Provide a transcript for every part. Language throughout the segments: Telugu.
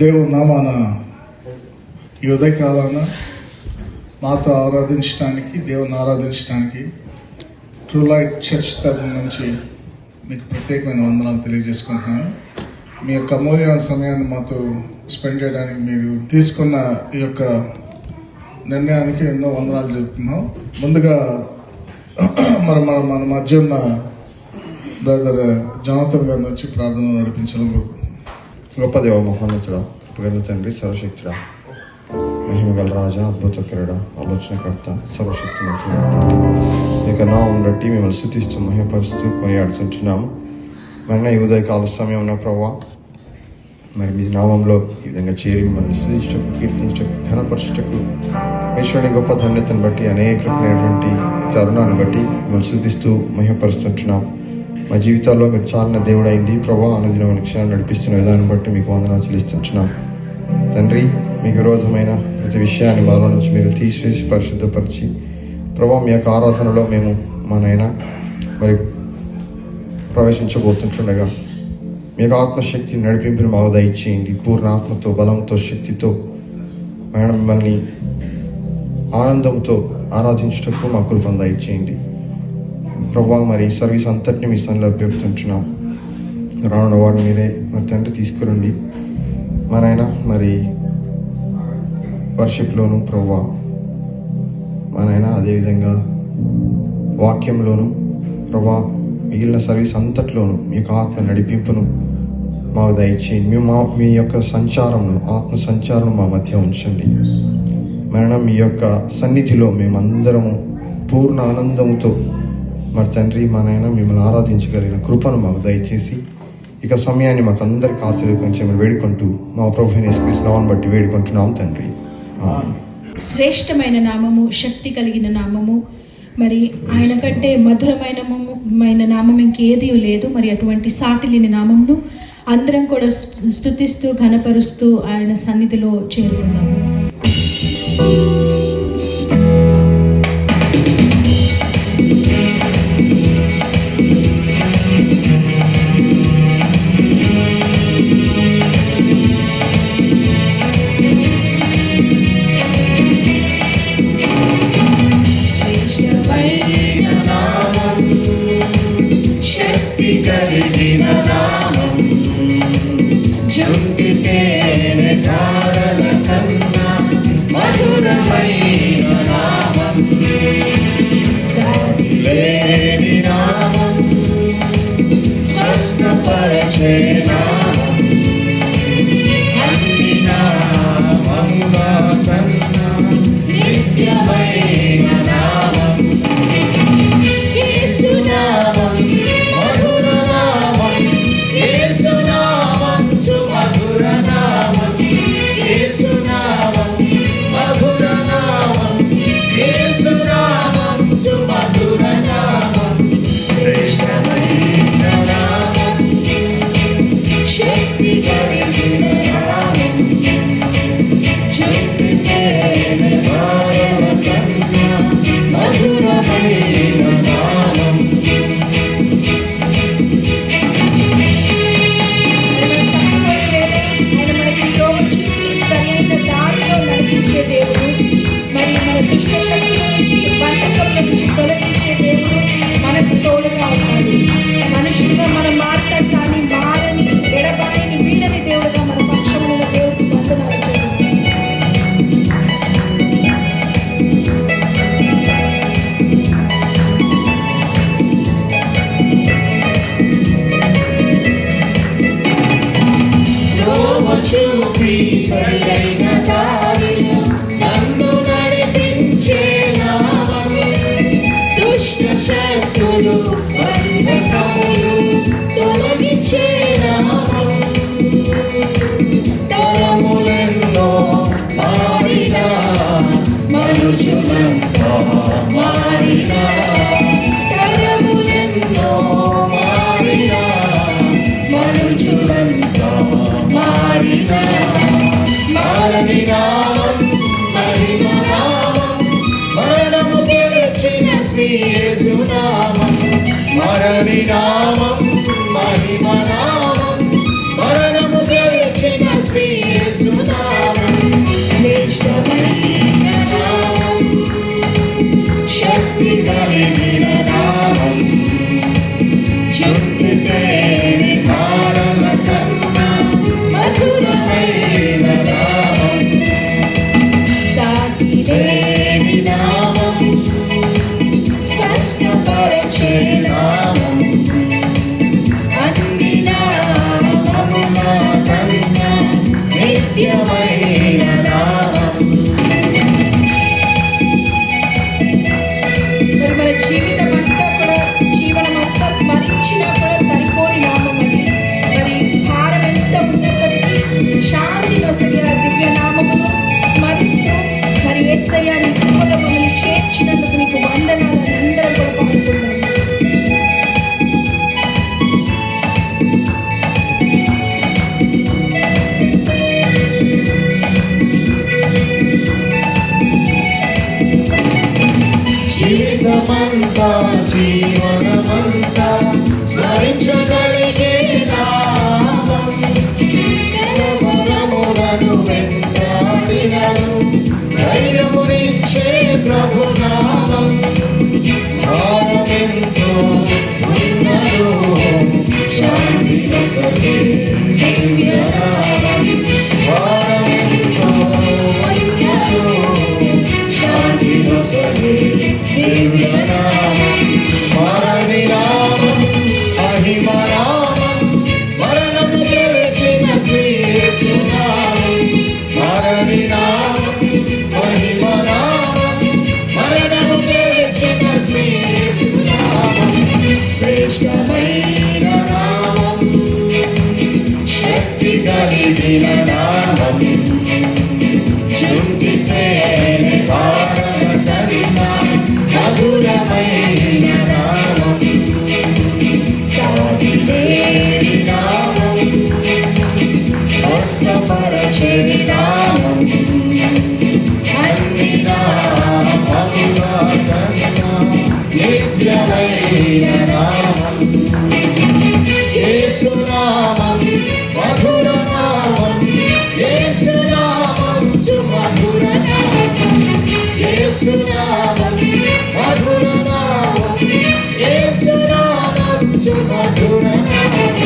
దేవుని నామాన ఈ ఉదయకాలాన మాతో ఆరాధించడానికి, దేవుని ఆరాధించడానికి ట్రూ లైట్ చర్చ్ తరఫు నుంచి మీకు ప్రత్యేకమైన వందనాలు తెలియజేసుకుంటున్నాను. మీ యొక్క అమూల్యమైన సమయాన్ని మాతో స్పెండ్ చేయడానికి మీరు తీసుకున్న ఈ యొక్క నిర్ణయానికి ఎన్నో వందనాలు చెప్తున్నాం. ముందుగా మన మధ్య ఉన్న బ్రదర్ జనార్దన్ గారిని వచ్చి ప్రార్థన నడిపించడం. గొప్ప దేవ, మహోన్నతుడా, కృపగల తండ్రి, సర్వశక్తుడా, మహిమగల రాజా, అద్భుతకరుడ, ఆలోచనకర్త, సర్వశక్తిమంతుడైనటువంటి ఇక నామం బట్టి మిమ్మల్ని స్తుతిస్తూ మహిమపరుస్తూ కొనియాడుతుంటున్నాము. మరి ఈ ఉదయకాల సమయం ఉన్న ప్రభావ, మరి మీ నామంలో ఈ విధంగా చేరి మిమ్మల్ని స్తుతించటకు, కీర్తించటకు, ఘనపరచటకు ఈశ్వరుని గొప్ప ధన్యతను బట్టి, అనేకమైనటువంటి తరుణాన్ని బట్టి మిమ్మల్ని స్తుతిస్తూ మహిమపరుస్తుంటున్నాం. మా జీవితాల్లో మీరు చాలిన దేవుడైంది ప్రభా, అనుదిన క్షణం నడిపిస్తున్న విధానం బట్టి మీకు వందనాలు చెల్లిస్తుంటున్నాం. తండ్రి, మీకు విరోధమైన ప్రతి విషయాన్ని మాలో నుంచి మీరు తీసివేసి పరిశుద్ధపరిచి ప్రభా, మీ యొక్క ఆరాధనలో మేము మా నాయన మరి ప్రవేశించబోతుంటుండగా మీ యొక్క ఆత్మశక్తి నడిపింపుని మాకు దయచేయండి. పూర్ణ ఆత్మతో, బలంతో, శక్తితో మేడం మిమ్మల్ని ఆనందంతో ఆరాధించుటకు మా కృపను దయచేయండి ప్రభా. మరి సర్వీస్ అంతటిని మీ స్థానంలో అభ్యర్థించున్నాం. రానున్న వాడిని మీరే మరి తండ్రి తీసుకురండి మా నాయన. మరి వర్షిప్లోను ప్రభా మా నాయన, అదేవిధంగా వాక్యంలోను ప్రభా, మిగిలిన సర్వీస్ అంతట్లోనూ మీ యొక్క ఆత్మ నడిపింపును మాకు దయచేయండి. మీ యొక్క సంచారమును, ఆత్మ సంచారం మా మధ్య ఉంచండి మరణం. మీ యొక్క సన్నిధిలో మేమందరము పూర్ణ ఆనందముతో మరి తండ్రి మా నాయన మిమ్మల్ని ఆరాధించగలిగిన కృపను మాకు దయచేసి ఇక సమయాన్ని మాకు అందరికి ఆశీర్వదించమని వేడుకుంటూ మా ప్రభువైన యేసుక్రీస్తు నామమును బట్టి వేడుకుంటున్నాం తండ్రి. శ్రేష్టమైన నామము, శక్తి కలిగిన నామము, మరి ఆయన కంటే మధురమైన నామం ఇంకేదీ లేదు. మరి అటువంటి సాటి లేని నామమును అందరం కూడా స్తుతిస్తూ ఘనపరుస్తూ ఆయన సన్నిధిలో చేరుకుందాము. మరణి నామం, మహిమ నామం, మరణము గెలిచిన శ్రీ యేసు యేసయ్య దివ్య నామమును స్మరిస్తూ మరి యేసయ్య నీ కృపలో మమ్మల్ని చేర్చినందుకు నీకు వందనాలు అందరం కూడా పాల్గొన్నాము. జీవితమంతా జీవనమంతా స్మరించగలిగే నామం వరములను వెంటాడినను ధైర్యమునిచ్చే ప్రభునామం భారమెంతో ఉన్నదో శాంతి నొసగే దివ్యనామం భారమెంతో ఉన్నదో శాంతి నొసగే దివ్యనామం మరణి నామం మహిమనామం మరణము గెలిచిన శ్రీ యేసునామం మరణి నామం మహిమనామం మరణము గెలిచిన శ్రీ యేసునామం శ్రేష్టమైన నామం శక్తి కలిగిన నామం చుంటితే మధురమైన నామం సాగిలేని నామం స్వస్థపరచే నామం అన్ని నామముల కన్నా నిత్యమైన నామం యేసునామం మధుర నామం యేసునామం సుమధుర నామం యేసునామం మధుర నామం యేసునామం సుమధుర నామం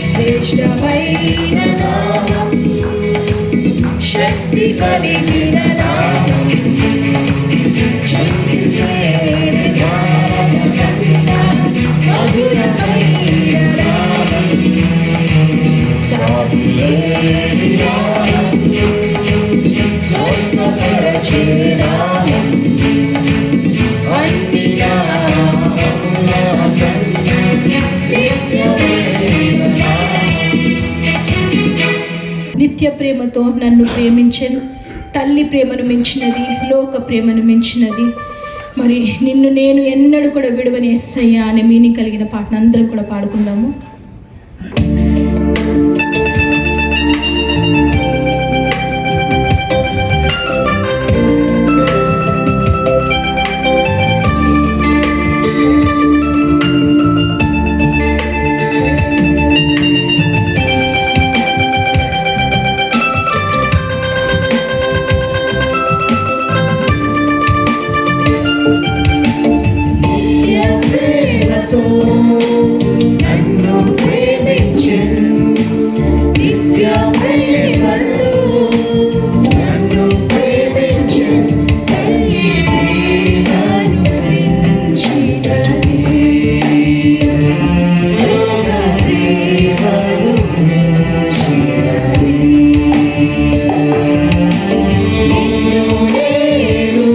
శ్రేష్టమైన నామం శక్తి కలిగిన నామం చుంటిలేని నామం మధురమైన నామం సాగిలేని నామం స్వస్థపరచే నామం అన్ని నామముల కన్నా నిత్యమైన నామం. నిత్య ప్రేమతో నన్ను ప్రేమించెను. తల్లి ప్రేమను మించినది, లోక ప్రేమను మించినది. మరి నిన్ను నేను ఎన్నడూ కూడా విడవని యేసయ్యా అనే మీనింగ్ కలిగిన పాటను అందరం కూడా పాడుకుందాము. నన్ను ప్రేమించెను నిత్య ప్రేమతో నన్ను ప్రేమించెను తల్లి ప్రేమను మించినది లోక ప్రేమను మించినది నిన్ను నేను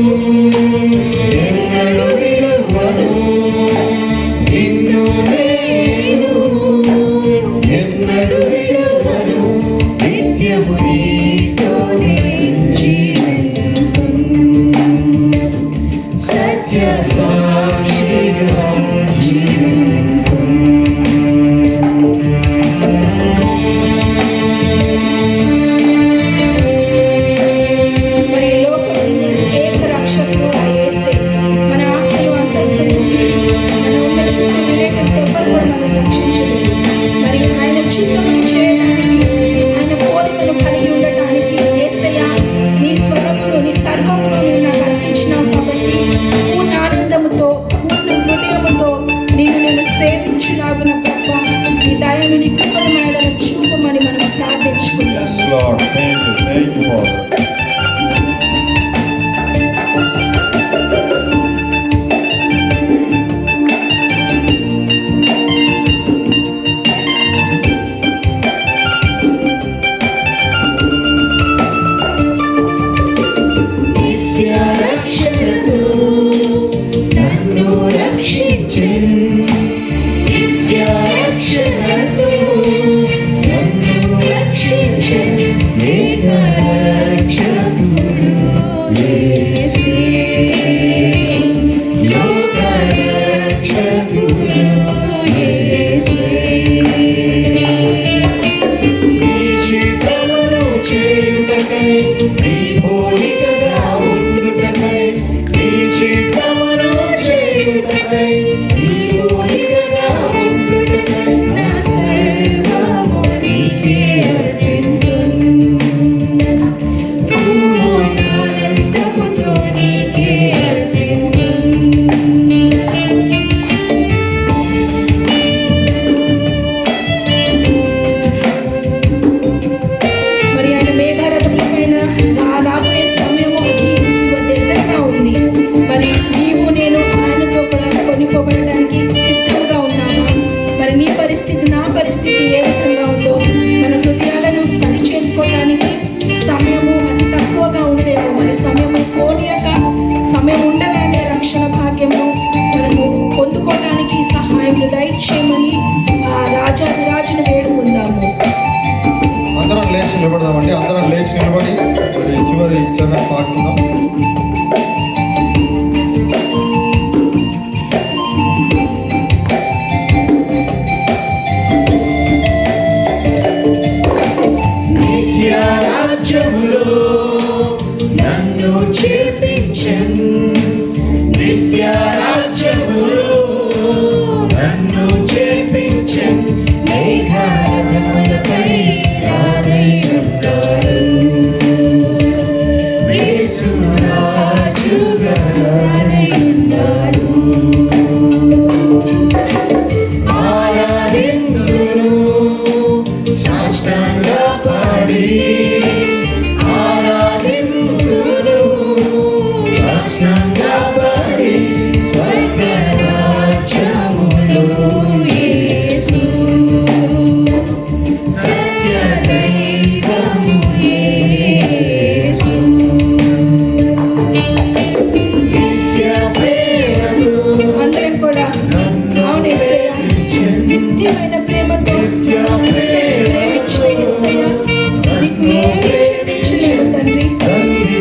ఎన్నడూ విడువను నిన్ను నేను ఎన్నడూ విడువను నిత్యము నీతోనే జీవింతును సత్య సాక్షిగా జీవింతును మరి ఈ లోకంలో ఏక రక్షకుడు ఆ యేసే. మన ఆస్తులు అంతస్తులు మన ఉన్న చుట్టూ రిలేటివ్స్ ఎవ్వరు కూడా మనల్ని రక్షించలేదు. మరి ఆయన చిత్తమును చేయడానికి, ఆయన పోలికను కలిగి ఉండటానికి యేసయ్య నీ స్వరమును నీ సర్వమును నీవు నాకు అర్పించినావు కాబట్టి పూర్ణ ఆనందముతో పూర్ణ హృదయముతో నేను సేవించులాగున తప్ప నీ దయను నీ కృపను మాడల చూపమని మనం ప్రార్థించుకుంటాం. Yes, Lord. Thank you, Father. నిత్య రక్షణతో నన్ను రక్షించెను నిత్య రక్షణతో నన్ను రక్షించెను ఏక చేయుటకై నీ పోలికగా ఉండుటకై నీ చిత్తమును చేయుటకై నీ పోలికగా ఉండుటకై నా సర్వము నీకే అర్పింతును పూర్ణానందముతో నీకే అర్పింతును. మరి ఆయన మేఘారథముల పైన రాబోయే సమయము అది దగ్గరగా ఉంది. మరి నీవు నేను ఆయనతో కూడా కొనిపోబడడానికి సిద్ధంగా ఉన్నామా? మరి నీ పరిస్థితి నా పరిస్థితి ఏ విధంగా ఉందో మన హృదయాలను సరి చేసుకోవడానికి సమయము అతి తక్కువగా ఉందేమో. మరి సమయము పోనీయక సమయం ఉండగానే రక్షణ భాగ్యము మనము పొందుకోవడానికి సహాయం దయచేయమని ఆ రాజాను వేడుకుందాము. అందరం లేచి నిలబడదామండి. అందరం లేచి నిలబడి మరి చివరి చరణం పాడుకుందాం. నిత్య రాజ్యములో నన్ను చేర్పించెను నిత్య రాజ్యములో నన్ను చేర్పించెను మేఘారథములపై రానయ్యున్నాడు యేసు రాజుగా రానయ్యున్నాడు ఆరాధింతును సాష్టాంగపడి ఆరాధింతును సాష్టాంగపడి స్వర్గరాజ్యములో యేసు సత్య దైవము యేసు నిత్య ప్రేమతో అందరం కూడా అవును యేసయ్యా, నిత్యమైన ప్రేమతో నన్ను ప్రేమించిన యేసయ్యా, నీకు ఏమీ చెల్లించలేము తండ్రి.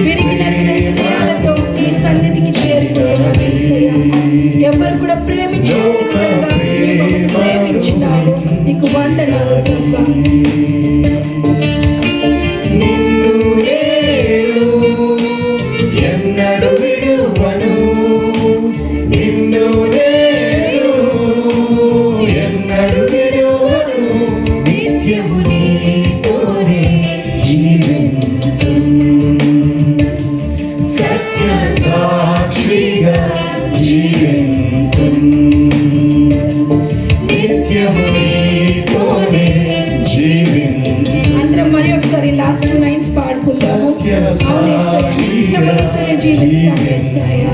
విరిగి నలిగిన హృదయాలతో నీ సన్నిధికి చేరుకుంటున్నాను యేసయ్యా. ఎవరు కూడా ప్రేమించని విధంగా నీవు మమ్మల్ని ప్రేమించినావు. నీకు వందనాలు ప్రభా. నిన్ను నేను ఎన్నడు విడువను నిన్ను నేను ఎన్నడు విడువను నిత్యము నీతోనే జీవింతును సత్య సాక్షిగా జీవింతును నిత్యము నీతోనే జీవింతును అందరం మరి ఒకసారి లాస్ట్ లైన్స్ పాడుకుంటాము. అవును యేసయ్యా, నిత్యము నీతోనే జీవిస్తాను యేసయ్యా.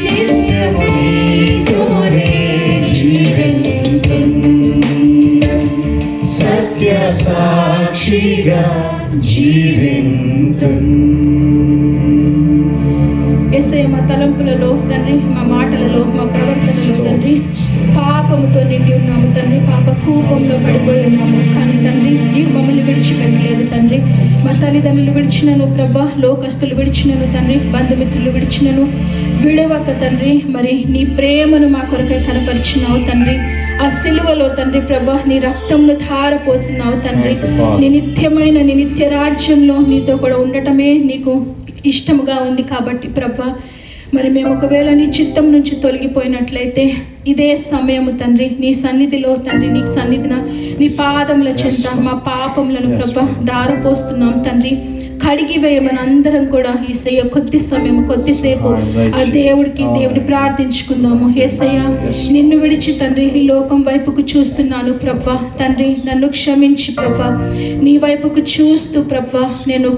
నిత్యము నీతోనే జీవింతును సత్య సాక్షిగా జీవింతును యేసయ్య, మా తలంపులలో తండ్రి, మా మాటలలో, మా ప్రవర్తనలో తండ్రి పాపముతో నిండి ఉన్నాము తండ్రి. పాప కూపంలో పడిపోయి ఉన్నాము. కానీ తండ్రి నీవు మమ్మల్ని విడిచిపెట్టలేదు తండ్రి. మా తల్లిదండ్రులు విడిచినను ప్రభా, లోకస్తులు విడిచినను తండ్రి, బంధుమిత్రులు విడిచినను విడవక తండ్రి మరి నీ ప్రేమను మా కొరకై కనపరిచినావు తండ్రి. ఆ సిలువలో తండ్రి ప్రభా నీ రక్తంను ధారపోసినావు తండ్రి. నీ నిత్యమైన నీ నిత్య రాజ్యంలో నీతో కూడా ఉండటమే నీకు ఇష్టముగా ఉంది కాబట్టి ప్రభా, మరి మేము ఒకవేళ నీ చిత్తం నుంచి తొలగిపోయినట్లయితే ఇదే సమయము తండ్రి నీ సన్నిధిలో తండ్రి నీ సన్నిధిన నీ పాదముల చెంత మా పాపములను ప్రభా దారపోస్తున్నాం తండ్రి. కడిగి వేయమని అందరం కూడా యేసయ్య కొద్ది సమయం కొద్దిసేపు ఆ దేవుడిని ప్రార్థించుకుందాము. యేసయ్య, నిన్ను విడిచి తండ్రి ఈ లోకం వైపుకు చూస్తున్నాను ప్రభా. తండ్రి నన్ను క్షమించి ప్రభా, నీ వైపుకు చూస్తూ ప్రభా నేను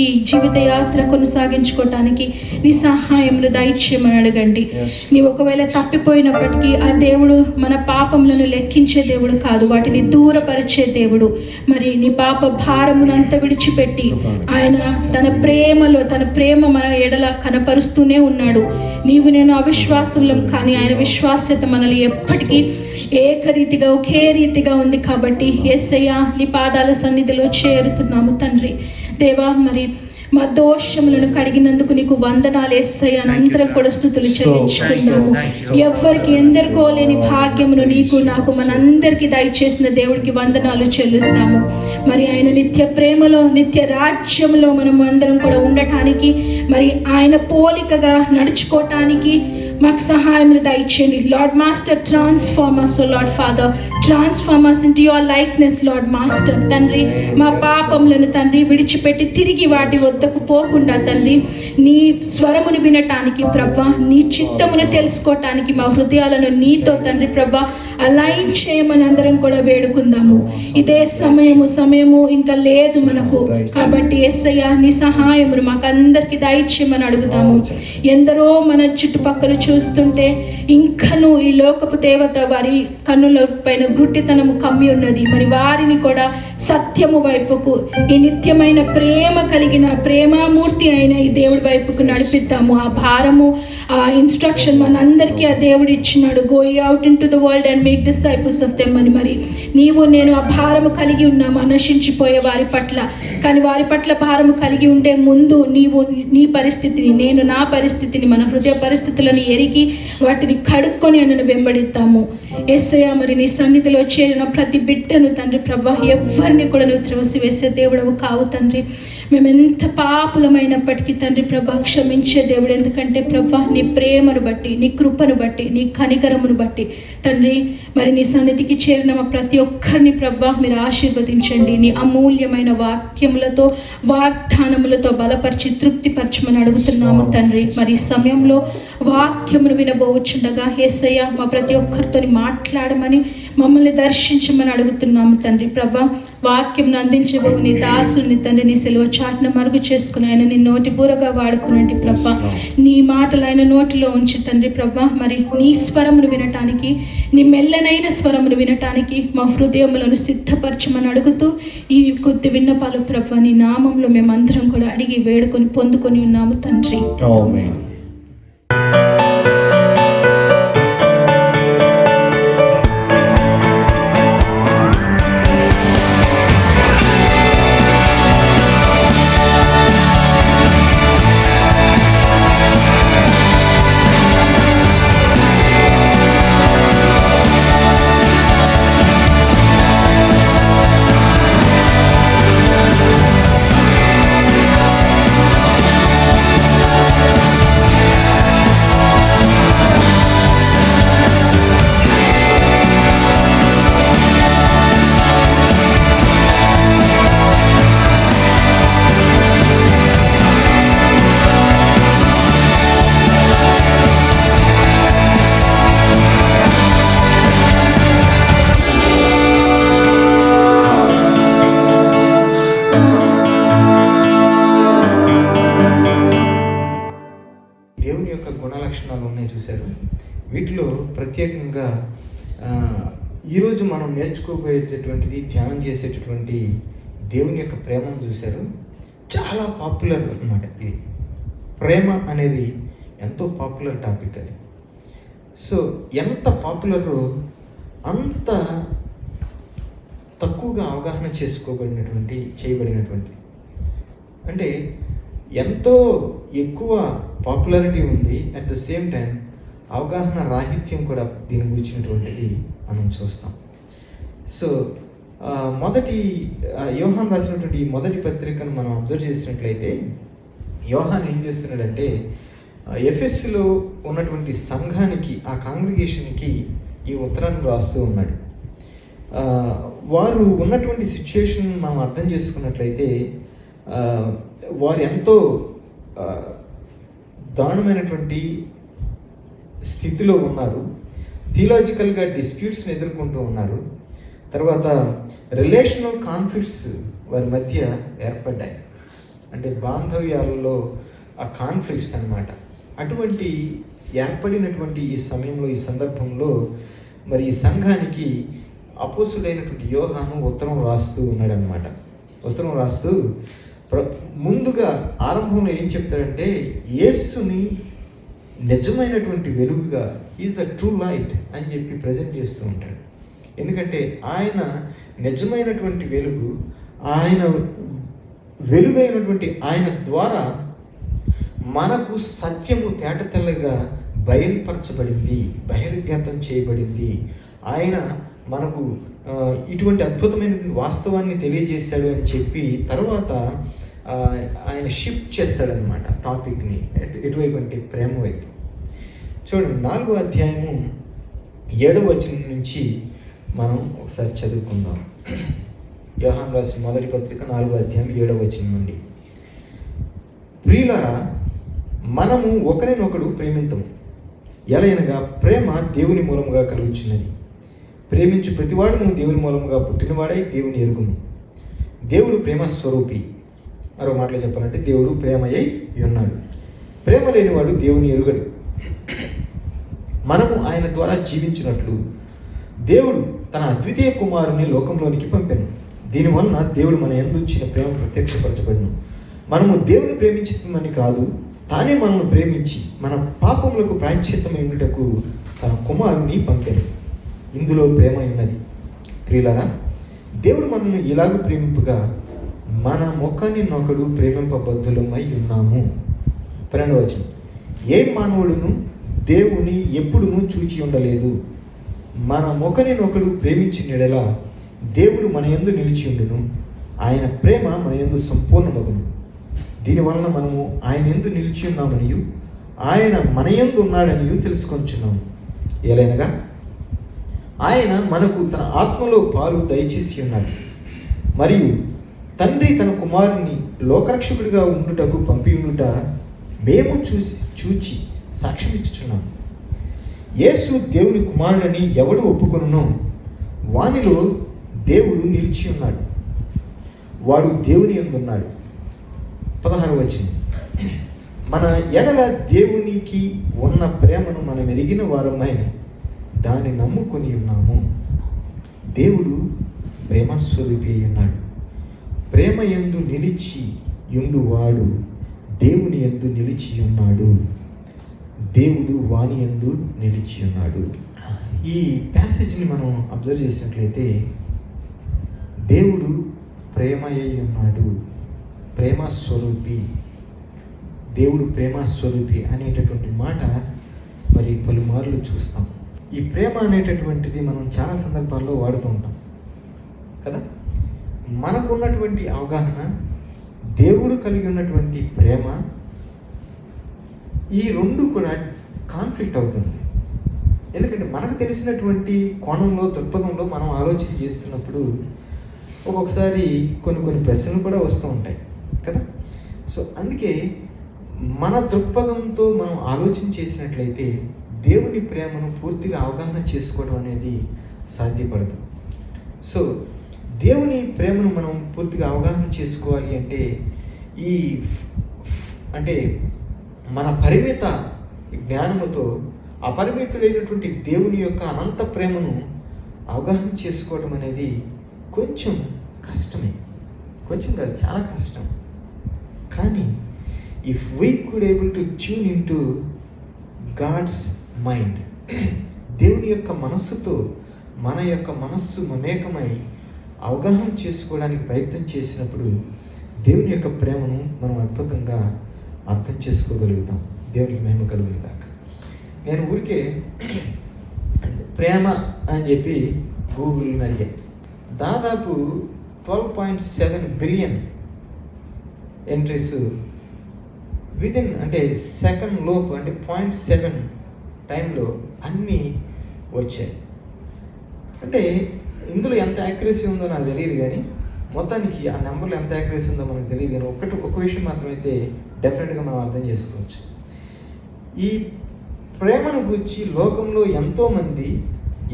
ఈ జీవిత యాత్ర కొనసాగించుకోవటానికి నీ సహాయమును దయచేయమని అడగండి. నీవు ఒకవేళ తప్పిపోయినప్పటికీ ఆ దేవుడు మన పాపములను లెక్కించే దేవుడు కాదు, వాటిని దూరపరిచే దేవుడు. మరి నీ పాప భారమునంతా విడిచిపెట్టి ఆయన తన ప్రేమలో తన ప్రేమ మన ఎడల కనపరుస్తూనే ఉన్నాడు. నీవు నేను అవిశ్వాసులం, కానీ ఆయన విశ్వాస్యత మనల్ని ఎప్పటికీ ఏకరీతిగా ఒకే రీతిగా ఉంది. కాబట్టి యేసయ్య నీ పాదాల సన్నిధిలో చేరుతున్నాము తండ్రి. దేవా, మరి మా దోషములను కడిగినందుకు నీకు వందనాలు యేసయ్య. అందరం కూడా స్తుతులు చెల్లించుకుందాము. ఎవ్వరికి ఎందరికో లేని భాగ్యమును నీకు నాకు మనందరికీ దయచేసిన దేవుడికి వందనాలు చెల్లిస్తాము. మరి ఆయన నిత్య ప్రేమలో నిత్య రాజ్యంలో మనం అందరం కూడా ఉండటానికి, మరి ఆయన పోలికగా నడుచుకోవటానికి మాకు సహాయం దయచేయండి. Lord master, transform us, O Lord Father, transform us into your likeness, Lord master. తండ్రి, మా పాపములను తండ్రి విడిచిపెట్టి తిరిగి వాటి వద్దకు పోకుండా తండ్రి నీ స్వరమును వినటానికి ప్రభా, నీ చిత్తమును తెలుసుకోవటానికి మా హృదయాలను నీతో తండ్రి ప్రభా అలైన్ చేయమని అందరం కూడా వేడుకుందాము. ఇదే సమయము ఇంకా లేదు మనకు. కాబట్టి యేసయ్య నీ సహాయమును మాకు అందరికి దయచేయమని అడుగుతాము. ఎందరో మన చుట్టుపక్కల చూస్తుంటే ఇంకను ఈ లోకపు దేవత వారి కన్నుల పైన గుడ్డితనము కమ్మి ఉన్నది. మరి వారిని కూడా సత్యము వైపుకు, ఈ నిత్యమైన ప్రేమ కలిగిన ప్రేమామూర్తి అయిన ఈ దేవుడి వైపుకు నడిపిద్దాము. ఆ భారము, ఆ ఇన్స్ట్రక్షన్ మనందరికీ ఆ దేవుడు ఇచ్చినాడు. Go out in to the world and make disciples of them అని. మరి నీవు నేను ఆ భారము కలిగి ఉన్నాము నశించిపోయే వారి పట్ల. కానీ వారి పట్ల భారము కలిగి ఉండే ముందు నీవు నీ పరిస్థితిని, నేను నా పరిస్థితిని, మన హృదయ పరిస్థితులను ఎరిగి వాటిని కడుక్కొని నన్ను వెంబడిద్దాము. యేసయ్య, మరి నీ సన్నిధిలో చేరిన ప్రతి బిడ్డను తండ్రి ప్రభా, ఎవరిని కూడా నువ్వు త్రోసివేసే దేవుడవు కావు తండ్రి. మేము ఎంత పాపులమైనప్పటికీ తండ్రి ప్రభా క్షమించే దేవుడు. ఎందుకంటే ప్రభా నీ ప్రేమను బట్టి, నీ కృపను బట్టి, నీ కనికరమును బట్టి తండ్రి మరి నీ సన్నిధికి చేరిన మా ప్రతి ఒక్కరిని ప్రభా మీరు ఆశీర్వదించండి. నీ అమూల్యమైన వాక్యములతో, వాగ్దానములతో బలపరిచి తృప్తిపరచమని అడుగుతున్నాము తండ్రి. మరి ఈ సమయంలో వాక్యమును వినబోచుండగా యేసయ్య మా ప్రతి ఒక్కరితో మాట్లాడమని, మమ్మల్ని దర్శించమని అడుగుతున్నాము తండ్రి ప్రభా. వాక్యం అందించబోవు నీ దాసుని తండ్రి నీ సెలవు చాటున మరుగు చేసుకుని ఆయన నీ నోటి బూరగా వాడుకునండి ప్రభా. నీ మాటలు ఆయన నోటిలో ఉంచి తండ్రి ప్రభా, మరి నీ స్వరమును వినటానికి, నీ మెల్లనైన స్వరమును వినటానికి మా హృదయములను సిద్ధపరచమని అడుగుతూ ఈ కొద్ది విన్నపాలు ప్రభా నీ నామంలో మేమందరం కూడా అడిగి వేడుకొని పొందుకొని ఉన్నాము తండ్రి. ఆమేన్. చూశారు. వీటిలో ప్రత్యేకంగా ఈరోజు మనం నేర్చుకోబోయేటటువంటిది, ధ్యానం చేసేటటువంటి దేవుని యొక్క ప్రేమను చూశారు. చాలా పాపులర్ అన్నమాట ఇది. ప్రేమ అనేది ఎంతో పాపులర్ టాపిక్ అది. సో ఎంత పాపులరో అంత తక్కువగా అవగాహన చేయబడినటువంటి అంటే ఎంతో ఎక్కువ పాపులారిటీ ఉంది. అట్ ద సేమ్ టైం అవగాహన రాహిత్యం కూడా దీని గురించినటువంటిది మనం చూస్తాం. సో యోహాన్ రాసినటువంటి ఈ మొదటి పత్రికను మనం అబ్జర్వ్ చేసినట్లయితే యోహాన్ ఏం చేస్తున్నాడంటే ఎఫెస్సులో ఉన్నటువంటి సంఘానికి, ఆ కాంగ్రిగేషన్కి ఈ ఉత్తరాన్ని రాస్తూ ఉన్నాడు. వారు ఉన్నటువంటి సిచ్యుయేషన్ మనం అర్థం చేసుకున్నట్లయితే వారు ఎంతో దారుణమైనటువంటి స్థితిలో ఉన్నారు. థియలాజికల్గా డిస్ప్యూట్స్ని ఎదుర్కొంటూ ఉన్నారు. తర్వాత రిలేషనల్ కాన్ఫ్లిక్ట్స్ వారి మధ్య ఏర్పడ్డాయి. అంటే బాంధవ్యాలలో ఆ కాన్ఫ్లిక్ట్స్ అన్నమాట. అటువంటి ఏర్పడినటువంటి ఈ సమయంలో, ఈ సందర్భంలో మరి ఈ సంఘానికి అపోస్తుడైనటువంటి యోహాను ఉత్తరం రాస్తూ ఉన్నాడనమాట. ఉత్తరం రాస్తూ ముందుగా ఆరంభంలో ఏం చెప్తాడంటే యేసుని నిజమైనటువంటి వెలుగుగా, ఈజ్ ద ట్రూ లైట్ అని చెప్పి ప్రజెంట్ చేస్తూ ఉంటాడు. ఎందుకంటే ఆయన నిజమైనటువంటి వెలుగు, ఆయన వెలుగైనటువంటి ఆయన ద్వారా మనకు సత్యము తేటతెల్లగా బయలుపరచబడింది, బహిర్గతం చేయబడింది. ఆయన మనకు ఇటువంటి అద్భుతమైన వాస్తవాన్ని తెలియజేశాడు అని చెప్పి తర్వాత ఆయన షిఫ్ట్ చేస్తాడనమాట టాపిక్ని. ఎటువైపు అంటే ప్రేమ వైపు. చూడండి 4వ అధ్యాయము 7వ వచనం నుంచి మనం ఒకసారి చదువుకుందాం. యోహాను రాసిన మొదటి పత్రిక 4వ అధ్యాయం 7వ వచనం నుండి. ప్రియులారా, మనము ఒకరినొకడు ప్రేమింతము, ఎలయనగా ప్రేమ దేవుని మూలముగా కలుగుచున్నది. ప్రేమించు ప్రతివాడును దేవుని మూలముగా పుట్టినవాడై దేవుని ఎరుగును. దేవుడు ప్రేమ స్వరూపి. మరో మాటలో చెప్పాలంటే దేవుడు ప్రేమయ్యి ఉన్నాడు. ప్రేమ లేనివాడు దేవుని ఎరుగడు. మనము ఆయన ద్వారా జీవించినట్లు దేవుడు తన అద్వితీయ కుమారుని లోకంలోనికి పంపాను. దీనివలన దేవుడు మన యందు ఉంచిన ప్రేమ ప్రత్యక్షపరచబడును. మనము దేవుని ప్రేమించమని కాదు, తానే మనల్ని ప్రేమించి మన పాపములకు ప్రాయశ్చిత్తమైనటకు తన కుమారుని పంపాను. ఇందులో ప్రేమ ఉన్నది. ప్రియులారా, దేవుడు మనల్ని ఇలాగ ప్రేమింపగా మన ముఖాన్ని నొకడు ప్రేమింపబద్ధులమై ఉన్నాము. 12వ వచనం. ఏ మానవుడును దేవుని ఎప్పుడునూ చూచి ఉండలేదు. మన ముఖని నొకడు ప్రేమించినడల దేవుడు మన యందు నిలిచి ఉండును, ఆయన ప్రేమ మన యందు సంపూర్ణమగును. దీనివలన మనము ఆయన యందు నిలిచి ఉన్నామనియు ఆయన మన యందు ఉన్నాడనియు తెలుసుకొంచున్నాము. ఏలైనగా ఆయన మనకు తన ఆత్మలో పాలు దయచేసి ఉన్నాడు. మరియు తండ్రి తన కుమారుని లోకరక్షకుడిగా ఉండుటకు పంపి ఉండుట మేము చూచి సాక్ష్యం ఇచ్చుచున్నాము. యేసు దేవుని కుమారుడని ఎవడు ఒప్పుకొనునో వానిలో దేవుడు నిలిచి ఉన్నాడు, వాడు దేవుని యందు ఉన్నాడు. 16వ వచనం. మన ఎడల దేవునికి ఉన్న ప్రేమను మనం ఎరిగిన వారమై దాన్ని నమ్ముకొని ఉన్నాము. దేవుడు ప్రేమస్వరూపి అయి ఉన్నాడు. ప్రేమ యందు నిలిచి యుండువాడు దేవుని యందు నిలిచి ఉన్నాడు, దేవుడు వాని యందు నిలిచి ఉన్నాడు. ఈ ప్యాసేజ్ని మనం అబ్జర్వ్ చేసినట్లయితే దేవుడు ప్రేమ అయి ఉన్నాడు, ప్రేమస్వరూపి. దేవుడు ప్రేమస్వరూపి అనేటటువంటి మాట మరి పలుమార్లు చూస్తాం. ఈ ప్రేమ అనేటటువంటిది మనం చాలా సందర్భాల్లో వాడుతూ ఉంటాం కదా. మనకున్నటువంటి అవగాహన, దేవుడు కలిగి ఉన్నటువంటి ప్రేమ, ఈ రెండు కూడా కాన్ఫ్లిక్ట్ అవుతుంది. ఎందుకంటే మనకు తెలిసినటువంటి కోణంలో, దృక్పథంలో మనం ఆలోచన చేస్తున్నప్పుడు ఒక్కొక్కసారి కొన్ని ప్రశ్నలు కూడా వస్తూ ఉంటాయి కదా. సో అందుకే మన దృక్పథంతో మనం ఆలోచన చేసినట్లయితే దేవుని ప్రేమను పూర్తిగా అవగాహన చేసుకోవడం అనేది సాధ్యపడదు. సో దేవుని ప్రేమను మనం పూర్తిగా అవగాహన చేసుకోవాలి అంటే మన పరిమిత జ్ఞానముతో అపరిమితుడైనటువంటి దేవుని యొక్క అనంత ప్రేమను అవగాహన చేసుకోవడం అనేది కొంచెం కష్టమే. కొంచెం కాదు, చాలా కష్టం. కానీ if we could able to tune in to God's mind, దేవుని యొక్క మనస్సుతో మన యొక్క మనస్సు మమేకమై అవగాహన చేసుకోవడానికి ప్రయత్నం చేసినప్పుడు దేవుని యొక్క ప్రేమను మనం అద్భుతంగా అర్థం చేసుకోగలుగుతాం. దేవునికి మహిమ కలుగును గాక. నేను ఊరికే ప్రేమ అని చెప్పి గూగుల్ని అడిగాను. దాదాపు 12.7 బిలియన్ ఎంట్రీస్ విదిన్, అంటే సెకండ్ లోపు, అంటే 0.7 టైంలో అన్నీ వచ్చాయి. అంటే ఇందులో ఎంత యాక్యురసీ ఉందో నాకు తెలియదు, కానీ మొత్తానికి ఆ నెంబర్లో ఎంత యాక్యురసీ ఉందో మనకు తెలియదు. కానీ ఒక విషయం మాత్రమైతే డెఫినెట్గా మనం అర్థం చేసుకోవచ్చు. ఈ ప్రేమను గురించి లోకంలో ఎంతోమంది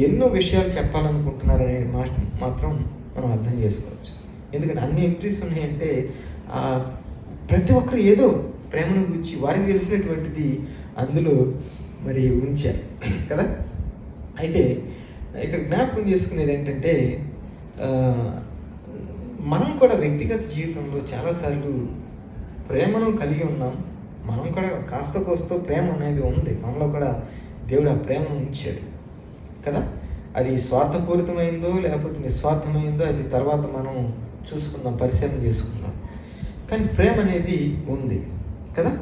ఎన్నో విషయాలు చెప్పాలనుకుంటున్నారనే మాత్రం మనం అర్థం చేసుకోవచ్చు. ఎందుకంటే అన్ని ఎంట్రీస్ ఉన్నాయంటే ప్రతి ఒక్కరు ఏదో ప్రేమను గురించి వారికి తెలిసినటువంటిది అందులో మరి ఉంచారు కదా. అయితే ఇక్కడ జ్ఞాపకం చేసుకునేది ఏంటంటే, మనం కూడా వ్యక్తిగత జీవితంలో చాలాసార్లు ప్రేమను కలిగి ఉన్నాం. మనం కూడా కాస్త కోస్తో ప్రేమ అనేది ఉంది మనలో కూడా. దేవుడు ఆ ప్రేమను ఉంచాడు కదా. అది స్వార్థపూరితమైందో లేకపోతే నిస్వార్థమైందో అది తర్వాత మనం చూసుకుందాం, పరిశీలన చేసుకుందాం. కానీ ప్రేమ అనేది ఉంది కదా.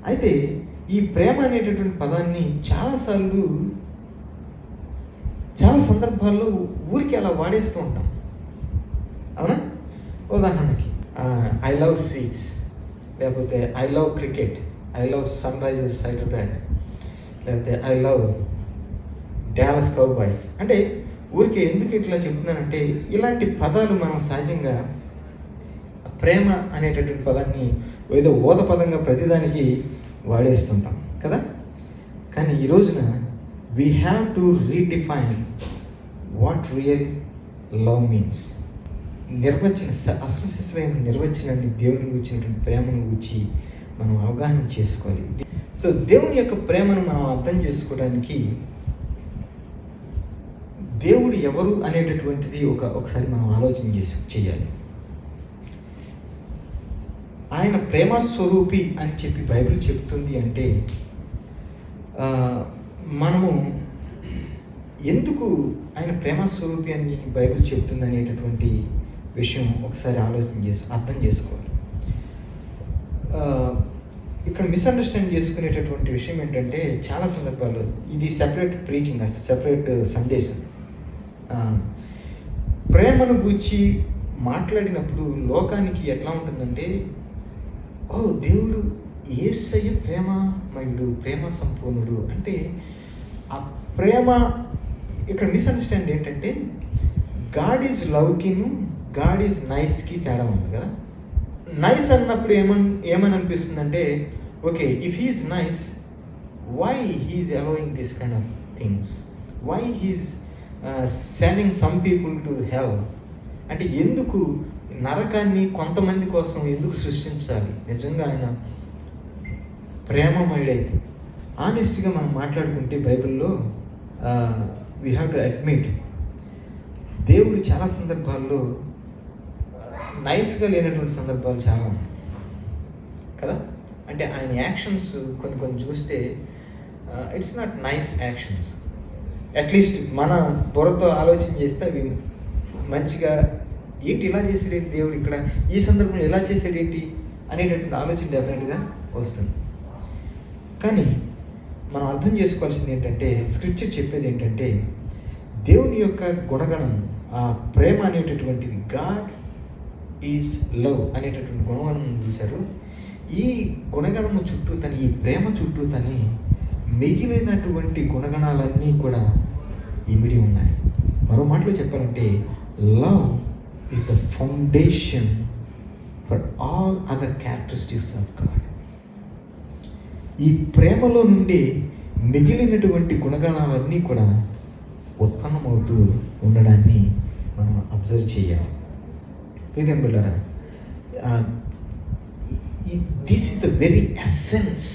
అయితే ఈ ప్రేమ అనేటటువంటి పదాన్ని చాలాసార్లు చాలా సందర్భాల్లో ఊరికి అలా వాడేస్తూ ఉంటాం, అవునా? ఉదాహరణకి ఐ లవ్ స్వీట్స్, లేకపోతే I love cricket, I love Sunrisers Hyderabad, లేకపోతే ఐ లవ్ డాలస్ కౌబాయ్స్. అంటే ఊరికి ఎందుకు ఇట్లా చెప్తున్నానంటే, ఇలాంటి పదాలు మనం సహజంగా ప్రేమ అనేటటువంటి పదాన్ని ఏదో ఓద పదంగా ప్రతిదానికి వాడేస్తుంటాం కదా. కానీ ఈ రోజున we have to redefine what real love means. అసలు సిసలైన నిర్వచనాన్ని, దేవుని గురించినటువంటి ప్రేమను గురించి మనం అవగాహన చేసుకోవాలి. సో దేవుని యొక్క ప్రేమను మనం అర్థం చేసుకోవడానికి దేవుడు ఎవరు అనేటటువంటిది ఒకసారి మనం ఆలోచన చేయాలి. ఆయన ప్రేమ స్వరూపి అని చెప్పి బైబిల్ చెప్తుంది అంటే మనము ఎందుకు ఆయన ప్రేమ స్వరూపి అని బైబిల్ చెప్తుంది అనేటటువంటి విషయం ఒకసారి అర్థం చేసుకోవాలి. ఇక్కడ మిస్అండర్స్టాండ్ చేసుకునేటటువంటి విషయం ఏంటంటే, చాలా సందర్భాల్లో ఇది సెపరేట్ ప్రీచింగ్, సెపరేట్ సందేశం. ప్రేమను గూర్చి మాట్లాడినప్పుడు లోకానికి ఎట్లా ఉంటుందంటే, ఓ దేవుడు యేసయ్య ప్రేమమయుడు, ప్రేమ సంపూర్ణుడు అంటే ఆ ప్రేమ. ఇక్కడ మిస్అండర్స్టాండ్ ఏంటంటే, గాడ్ ఈజ్ లవ్కిను గాడ్ ఈజ్ నైస్కి తేడా ఉంది కదా. నైస్ అన్నప్పుడు ఏమని అనిపిస్తుందంటే, okay if he is nice, why he is allowing this kind of things, why he is sending some people to hell. అంటే ఎందుకు నరకాన్ని కొంతమంది కోసం ఎందుకు సృష్టించాలి? నిజంగా ఆయన ప్రేమమయుడైతే. ఆనెస్ట్గా మనం మాట్లాడుకుంటే బైబిల్లో వీ హ్యావ్ టు అడ్మిట్, దేవుడు చాలా సందర్భాల్లో నైస్గా లేనటువంటి సందర్భాలు చాలా ఉన్నాయి కదా. అంటే ఆయన యాక్షన్స్ కొన్ని చూస్తే it's not nice actions. At least మన బుర్రతో ఆలోచన చేస్తే అవి మంచిగా, ఏంటి ఇలా చేసేదేంటి దేవుడు, ఇక్కడ ఈ సందర్భంలో ఇలా చేసేదేంటి అనేటటువంటి ఆలోచన డెఫినెట్గా వస్తుంది. కానీ మనం అర్థం చేసుకోవాల్సింది ఏంటంటే, స్క్రిప్చర్ చెప్పేది ఏంటంటే, దేవుని యొక్క గుణగణం, ఆ ప్రేమ అనేటటువంటిది, గాడ్ ఈజ్ లవ్ అనేటటువంటి గుణగణం చూశారు. ఈ గుణగణము చుట్టూ ఈ ప్రేమ చుట్టూ మిగిలినటువంటి గుణగణాలన్నీ కూడా ఇమిడి ఉన్నాయి. మరో మాటలో చెప్పాలంటే, love is the foundation for all other characteristics of God. ఈ ప్రేమలో నుండి మిగిలినటువంటి గుణగణాలన్నీ కూడా ఉత్పన్నమవుతూ ఉండడాన్ని మనం అబ్జర్వ్ చేయాలి. ఇదేం బిడ్డరా, this is the very essence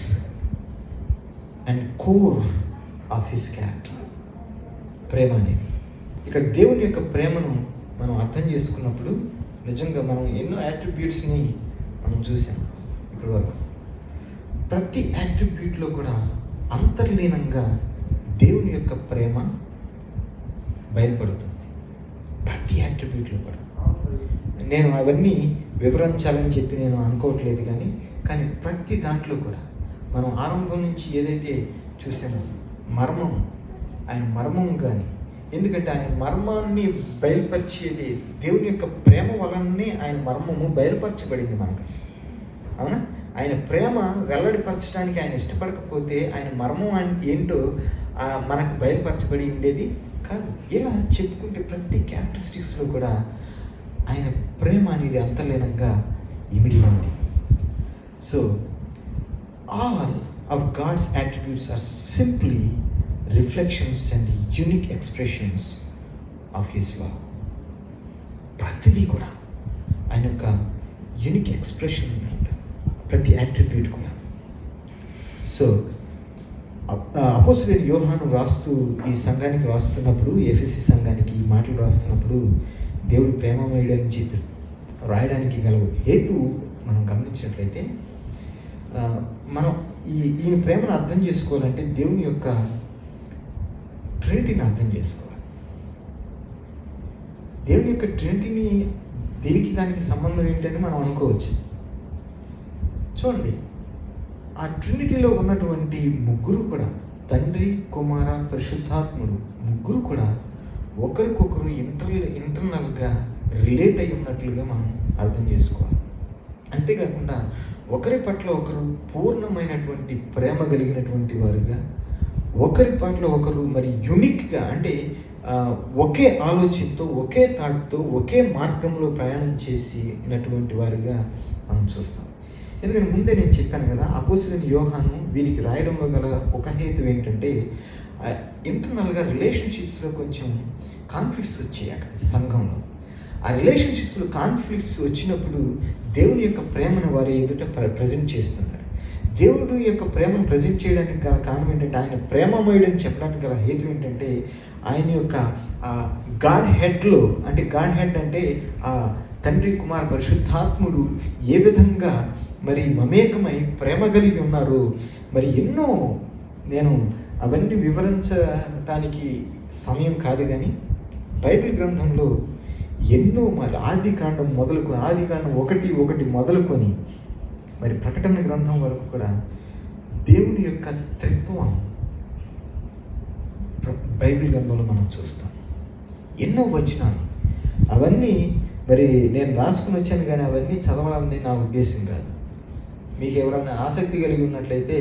and core of his character, ప్రేమ అనేది. ఇక్కడ దేవుని యొక్క ప్రేమను మనం అర్థం చేసుకున్నప్పుడు నిజంగా మనం ఎన్నో యాట్రిబ్యూట్స్ని మనం చూసాం ఇప్పటి వరకు. ప్రతి యాట్రిబ్యూట్లో కూడా అంతర్లీనంగా దేవుని యొక్క ప్రేమ బయలుపడుతుంది, ప్రతి యాట్రిబ్యూట్లో కూడా. నేను అవన్నీ వివరించాలని చెప్పి నేను అనుకోవట్లేదు, కానీ ప్రతి దాంట్లో కూడా మనం ఆరంభం నుంచి ఏదైతే చూసామో మర్మం, ఆయన మర్మం కానీ, ఎందుకంటే ఆయన మర్మాన్ని బయలుపరిచేది దేవుని యొక్క ప్రేమ వలననే ఆయన మర్మము బయలుపరచబడింది మనకు. అవునా? ఆయన ప్రేమ వెల్లడిపరచడానికి ఆయన ఇష్టపడకపోతే ఆయన మర్మం ఏంటో మనకు బయలుపరచబడి ఉండేది కాదు. ఇలా చెప్పుకుంటే ప్రతి క్యారెక్టరిస్టిక్స్లో కూడా ఆయన ప్రేమ అనేది అంతర్లీనంగా ఇమిడి ఉంది. So all of God's attributes are simply reflections and unique expressions of his love. ప్రతిదీ కూడా ఆయన యొక్క యూనిక్ ఎక్స్ప్రెషన్ ఉంటుంది, ప్రతి అట్రిబ్యూట్ కూడా. సో అపోస్తలుడైన యోహాను ఈ సంఘానికి రాస్తున్నప్పుడు, ఎఫెసీ సంఘానికి ఈ మాటలు రాస్తున్నప్పుడు, దేవుడు ప్రేమమయుడు అని చెప్పి రాయడానికి గల హేతువు మనం గమనించినట్లయితే, మనం ఈ ప్రేమను అర్థం చేసుకోవాలంటే దేవుని యొక్క ట్రినిటీని అర్థం చేసుకోవాలి. దేవుని యొక్క ట్రినిటీని దీనికి దానికి సంబంధం ఏంటని మనం అనుకోవచ్చు. చూడండి, ఆ ట్రినిటీలో ఉన్నటువంటి ముగ్గురు కూడా, తండ్రి, కుమార, పరిశుద్ధాత్ముడు ముగ్గురు కూడా ఒకరికొకరు ఇంటర్నల్గా రిలేట్ అయి ఉన్నట్లుగా మనం అర్థం చేసుకోవాలి. అంతేకాకుండా ఒకరి పట్ల ఒకరు పూర్ణమైనటువంటి ప్రేమ కలిగినటువంటి వారుగా, ఒకరి పట్ల ఒకరు మరి యూనిక్గా, అంటే ఒకే ఆలోచనతో, ఒకే థాట్తో, ఒకే మార్గంలో ప్రయాణం చేసినటువంటి వారుగా మనం చూస్తాం. ఎందుకంటే ముందే నేను చెప్పాను కదా, అపోస్తలుడైన యోహాను వీరికి రాయడంలో గల ఒక హేతు ఏంటంటే ఇంటర్నల్గా రిలేషన్షిప్స్లో కొంచెం కాన్ఫ్లిక్ట్స్ వచ్చాయి అక్కడ సంఘంలో. ఆ రిలేషన్షిప్స్లో కాన్ఫ్లిక్ట్స్ వచ్చినప్పుడు దేవుని యొక్క ప్రేమను వారి ఎదుట ప్రజెంట్ చేస్తున్నాడు. దేవుడు యొక్క ప్రేమను ప్రజెంట్ చేయడానికి గల కారణం ఏంటంటే, ఆయన ప్రేమమయుడు అని చెప్పడానికి గల హేతు ఏంటంటే, ఆయన యొక్క గాడ్ హెడ్లో, అంటే గాడ్ హెడ్ అంటే ఆ తండ్రి, కుమార, పరిశుద్ధాత్ముడు ఏ విధంగా మరి మమేకమై ప్రేమ కలిగి ఉన్నారు. మరి ఎన్నో, నేను అవన్నీ వివరించడానికి సమయం కాదు, కానీ బైబిల్ గ్రంథంలో ఎన్నో, మరి ఆదికాండం 1:1 మొదలుకొని మరి ప్రకటన గ్రంథం వరకు కూడా దేవుని యొక్క త్రిత్వం బైబిల్ గ్రంథంలో మనం చూస్తాం. ఎన్నో వచనాలు, అవన్నీ మరి నేను రాసుకుని వచ్చాను, కానీ అవన్నీ చదవాలని నా ఉద్దేశం కాదు. మీకు ఎవరైనా ఆసక్తి కలిగి ఉన్నట్లయితే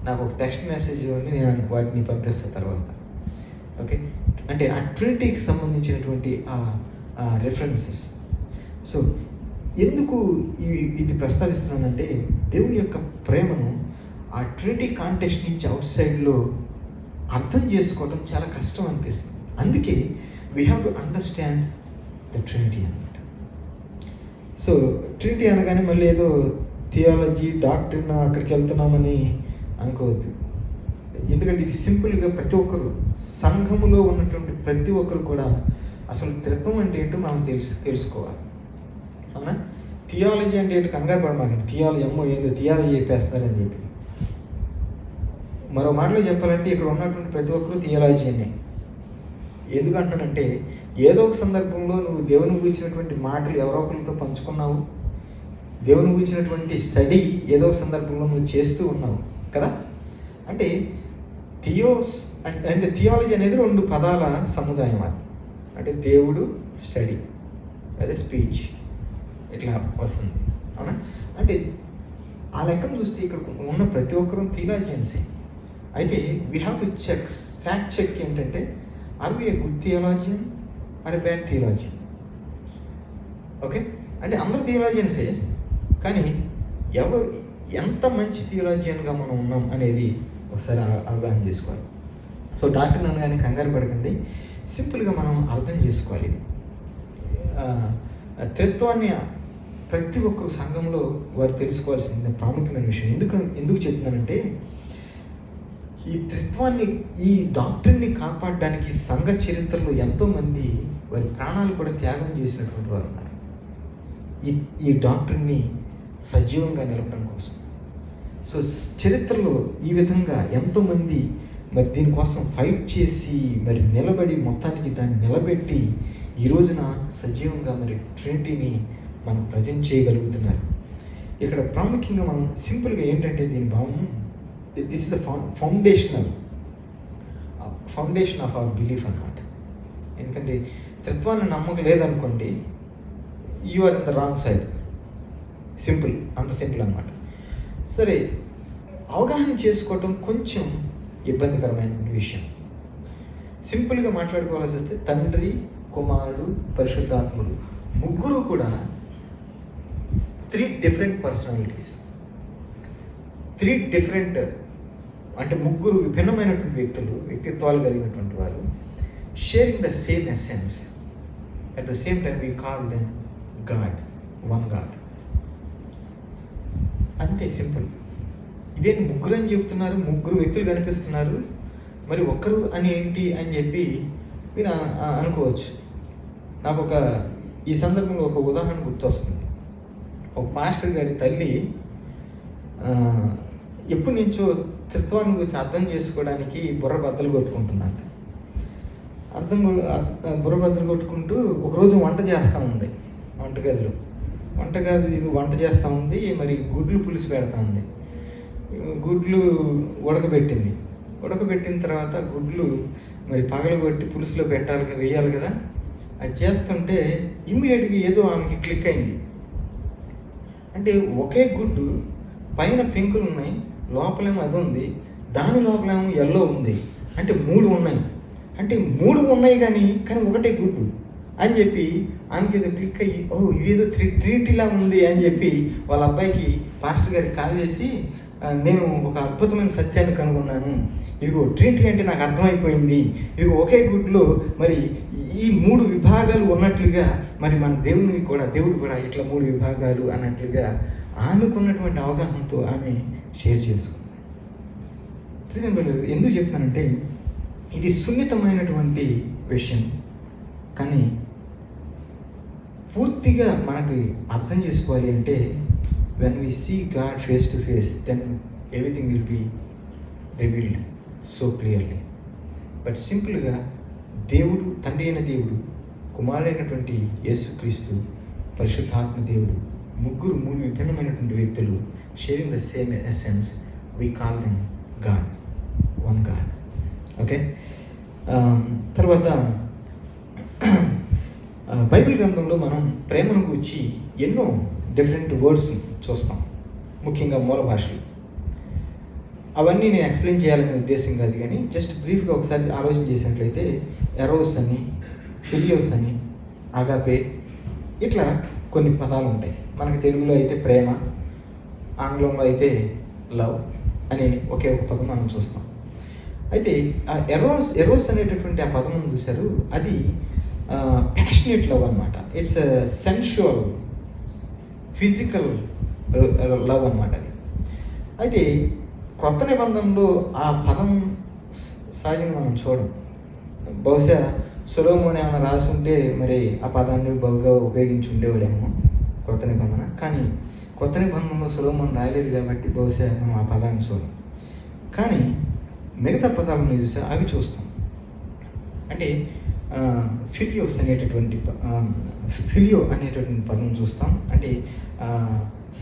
నాకు ఒక టెక్స్ట్ మెసేజ్ ఇవ్వండి, నేను వాటిని పంపిస్తాను తర్వాత. ఓకే, అంటే ఆ ట్రినిటీకి సంబంధించినటువంటి ఆ రెఫరెన్సెస్. సో ఎందుకు ఇది ప్రస్తావిస్తున్నానంటే, దేవుని యొక్క ప్రేమను ఆ ట్రినిటీ కాంటెక్స్ట్ నుంచి అవుట్ సైడ్లో అర్థం చేసుకోవడం చాలా కష్టం అనిపిస్తుంది. అందుకే we have to understand the Trinity అనమాట. సో ట్రినిటీ అనగానే మళ్ళీ ఏదో థియాలజీ, డాక్టరీన్ అక్కడికి వెళ్తున్నామని అనుకోవద్దు. ఎందుకంటే ఇది సింపుల్గా ప్రతి ఒక్కరు, సంఘములో ఉన్నటువంటి ప్రతి ఒక్కరు కూడా అసలు త్రిత్వం అంటే ఏంటో మనం తెలుసుకోవాలి. అవునా? థియాలజీ అంటే ఏంటో కంగారు పడమాకండి. థియాలజీ ఏందో థియాలజీ చెప్పేస్తారని చెప్పి. మరో మాటలో చెప్పాలంటే ఇక్కడ ఉన్నటువంటి ప్రతి ఒక్కరు థియాలజీ అనే. ఎందుకంటానంటే, ఏదో ఒక సందర్భంలో నువ్వు దేవుని గురించినటువంటి మాటలు ఎవరో ఒకరితో పంచుకున్నావు, దేవుని గురించినటువంటి స్టడీ ఏదో ఒక సందర్భంలో నువ్వు చేస్తూ ఉన్నావు కదా. అంటే అంటే థియాలజీ అనేది 2 పదాల సముదాయం. అది అంటే దేవుడు, స్టడీ, అదే స్పీచ్, ఇట్లా వస్తుంది. అవునా? అంటే ఆ లెక్కను చూస్తే ఇక్కడ ఉన్న ప్రతి ఒక్కరూ థియాలజియన్సే. అయితే we have to check, fact check ఏంటంటే, are we a good theologian or a bad theologian? Okay, అంటే అందరు థియాలజియన్సే, కానీ ఎంత మంచి థియాలజియన్గా మనం ఉన్నాం అనేది ఒకసారి అవగాహన చేసుకోవాలి. సో డాక్టర్ అనగానే కంగారు పడకండి, సింపుల్గా మనం అర్థం చేసుకోవాలి. ఇది త్రిత్వాన్ని ప్రతి ఒక్క సంఘంలో వారు తెలుసుకోవాల్సిన ప్రాముఖ్యమైన విషయం. ఎందుకు చెప్తున్నానంటే, ఈ త్రిత్వాన్ని, ఈ డాక్టర్ని కాపాడడానికి సంఘ చరిత్రలో ఎంతోమంది వారి ప్రాణాలు కూడా త్యాగం చేసినటువంటి వారు ఉన్నారు. ఈ డాక్టర్ని సజీవంగా నిలపడం కోసం. సో చరిత్రలో ఈ విధంగా ఎంతోమంది మరి దీనికోసం ఫైట్ చేసి మరి నిలబడి మొత్తానికి దాన్ని నిలబెట్టి ఈ రోజున సజీవంగా మరి ట్రినిటీని మనం ప్రజెంట్ చేయగలుగుతున్నారు. ఇక్కడ ప్రాముఖ్యంగా మనం సింపుల్గా ఏంటంటే, దీని భావం, this is the foundation of our belief అన్నమాట. ఎందుకంటే త్రిత్వాన్ని నమ్మకం లేదనుకోండి, you are in the wrong side. అంత సింపుల్ అన్నమాట. సరే, అవగాహన చేసుకోవటం కొంచెం ఇబ్బందికరమైన విషయం. సింపుల్గా మాట్లాడుకోవాల్సి వస్తే, తండ్రి, కుమారుడు, పరిశుద్ధాత్ముడు ముగ్గురు కూడా 3 డిఫరెంట్ పర్సనాలిటీస్, 3 డిఫరెంట్, అంటే ముగ్గురు విభిన్నమైనటువంటి వ్యక్తిత్వాలు కలిగినటువంటి వారు, sharing the same essence. At the same time we call them God, one God. అంతే, సింపుల్. ఇదే ముగ్గురు అని చెప్తున్నారు, ముగ్గురు వ్యక్తులు కనిపిస్తున్నారు, మరి ఒక్కరు అని ఏంటి అని చెప్పి మీరు అనుకోవచ్చు. నాకు ఈ సందర్భంలో ఒక ఉదాహరణ గుర్తొస్తుంది. ఒక మాస్టర్ గారి తల్లి ఎప్పటి నుంచో త్రిత్వాన్ని గురించి అర్థం చేసుకోవడానికి బుర్ర బద్దలు కొట్టుకుంటుందంట. బుర్ర బద్దలు కొట్టుకుంటూ ఒకరోజు వంట చేస్తూ ఉండే వంటగదిలో. వంటగది వంట చేస్తూ ఉంది, మరి గుడ్లు పులుసు పెడతా ఉంది. గుడ్లు ఉడకబెట్టిన తర్వాత గుడ్లు మరి పగలగొట్టి పులుసులో వేయాలి కదా. అది చేస్తుంటే ఇమ్మీడియట్గా ఏదో ఆమెకి క్లిక్ అయింది. అంటే ఒకే గుడ్డు పైన పెంకులు ఉన్నాయి, లోపలేమో అది ఉంది, దాని లోపలేమో ఎల్లో ఉంది. అంటే 3 ఉన్నాయి. అంటే 3 ఉన్నాయి కానీ ఒకటే గుడ్డు అని చెప్పి ఆమెకి ఏదో క్లిక్ అయ్యి, ఇదేదో ట్రీటీలా ఉంది అని చెప్పి వాళ్ళ అబ్బాయికి పాస్టర్ గారికి కాల్ చేసి, నేను ఒక అద్భుతమైన సత్యాన్ని కనుగొన్నాను, ఇదిగో ట్రీటీ అంటే నాకు అర్థమైపోయింది, ఇదిగో ఒకే గుడ్లో మరి ఈ 3 విభాగాలు ఉన్నట్లుగా మరి మన దేవుడు కూడా ఇట్లా 3 విభాగాలు అన్నట్లుగా ఆమెకున్నటువంటి అవగాహనతో ఆమె షేర్ చేసుకుంది. ఎందుకు చెప్తానంటే ఇది సున్నితమైనటువంటి విషయం, కానీ పూర్తిగా మనకి అర్థం చేసుకోవాలి అంటే when we see God face to face, then everything will be revealed so clearly. But సింపుల్గా దేవుడు, తండ్రి అయిన దేవుడు, కుమారుడైనటువంటి యేసుక్రీస్తు, పరిశుద్ధాత్మ దేవుడు, 3 విభిన్నమైనటువంటి వ్యక్తులు sharing the same essence, we call them God, one God. Okay, తర్వాత బైబిల్ గ్రంథంలో మనం ప్రేమను గురించి ఎన్నో డిఫరెంట్ వర్డ్స్ చూస్తాం, ముఖ్యంగా మూల భాషలు. అవన్నీ నేను ఎక్స్ప్లెయిన్ చేయాలనే ఉద్దేశం కాదు, కానీ జస్ట్ బ్రీఫ్గా ఒకసారి ఆలోచన చేసినట్లయితే ఎరోస్ అని, ఫిలియోస్ అని, అగాపే, ఇట్లా కొన్ని పదాలు ఉంటాయి. మనకి తెలుగులో అయితే ప్రేమ, ఆంగ్లంలో అయితే లవ్ అనే ఒకే ఒక పదం మనం చూస్తాం. అయితే ఆ ఎరోస్ అనేటటువంటి ఆ పదం చూశారు, అది ప్యాషనేట్ లవ్ అనమాట. ఇట్స్ సెన్షువల్, ఫిజికల్ లవ్ అనమాట అది. అయితే క్రొత్త నిబంధనలో ఆ పదం సహజంగా మనం చూడం. బహుశా సొలొమోను ఏమైనా రాసి ఉంటే మరి ఆ పదాన్ని బహుగా ఉపయోగించి ఉండేవాడేమో క్రొత్త నిబంధన. కానీ కొత్త నిబంధనలో సొలొమోను రాయలేదు కాబట్టి బహుశా మనం ఆ పదాన్ని చూడం. కానీ మిగతా పదాలను చూసా అవి చూస్తాం. అంటే ఫిలియో అనేటటువంటి పదం చూస్తాం. అంటే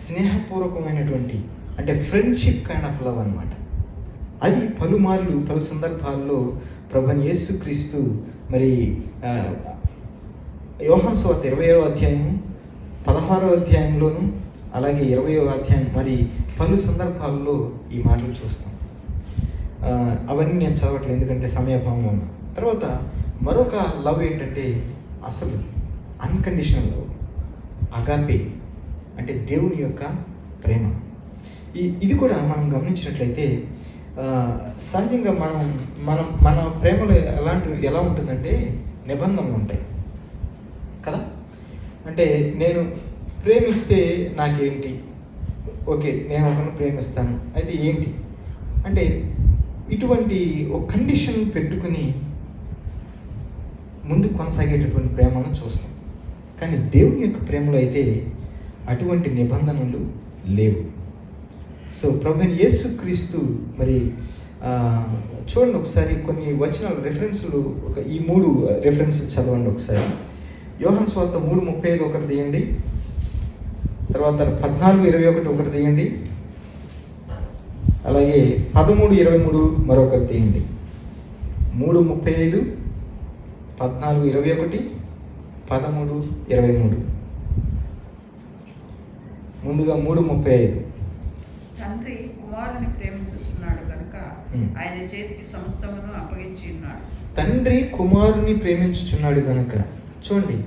స్నేహపూర్వకమైనటువంటి, అంటే ఫ్రెండ్షిప్ కైండ్ ఆఫ్ లవ్ అనమాట. అది పలు సందర్భాల్లో ప్రభువైన యేసుక్రీస్తు మరి యోహాను సువార్త 20వ అధ్యాయము 16వ అధ్యాయంలోను అలాగే 20వ అధ్యాయం మరి పలు సందర్భాల్లో ఈ మాటలు చూస్తాం. అవన్నీ నేను చదవట్లేదు ఎందుకంటే సమయాభావం ఉన్న. తర్వాత మరొక లవ్ ఏంటంటే అసలు అన్కండిషనల్ లవ్, అగాపే, అంటే దేవుని యొక్క ప్రేమ. ఇది కూడా మనం గమనించినట్లయితే సహజంగా మన ప్రేమలో ఎలా ఉంటుందంటే నిబంధనలు ఉంటాయి కదా. అంటే నేను ప్రేమిస్తే నాకేంటి, ఓకే నేను ఒకరిని ప్రేమిస్తాను అయితే ఏంటి అంటే ఇటువంటి ఒక కండిషన్ పెట్టుకుని ముందు కొనసాగేటటువంటి ప్రేమను చూస్తాం. కానీ దేవుని యొక్క ప్రేమలో అయితే అటువంటి నిబంధనలు లేవు. సో ప్రభువైన యేసుక్రీస్తు మరి చూడండి ఒకసారి కొన్ని వచనాలు రెఫరెన్స్లు, ఈ 3 రెఫరెన్స్లు చదవండి ఒకసారి. యోహాను సువార్త 3:35 ఒకటి తీయండి, తర్వాత 14:21 ఒకటి తీయండి, అలాగే 13:23 మరొకటి తీయండి. 3:35, 14:21, 13:23. ముందుగా 3:35. తండ్రి కుమారుని ప్రేమించుచున్నాడు కనుక ఆయన చేతికి సమస్తమును అప్పగించి ఉన్నాడు. తండ్రి కుమారుని ప్రేమించుచున్నాడు కనుక. చూడండి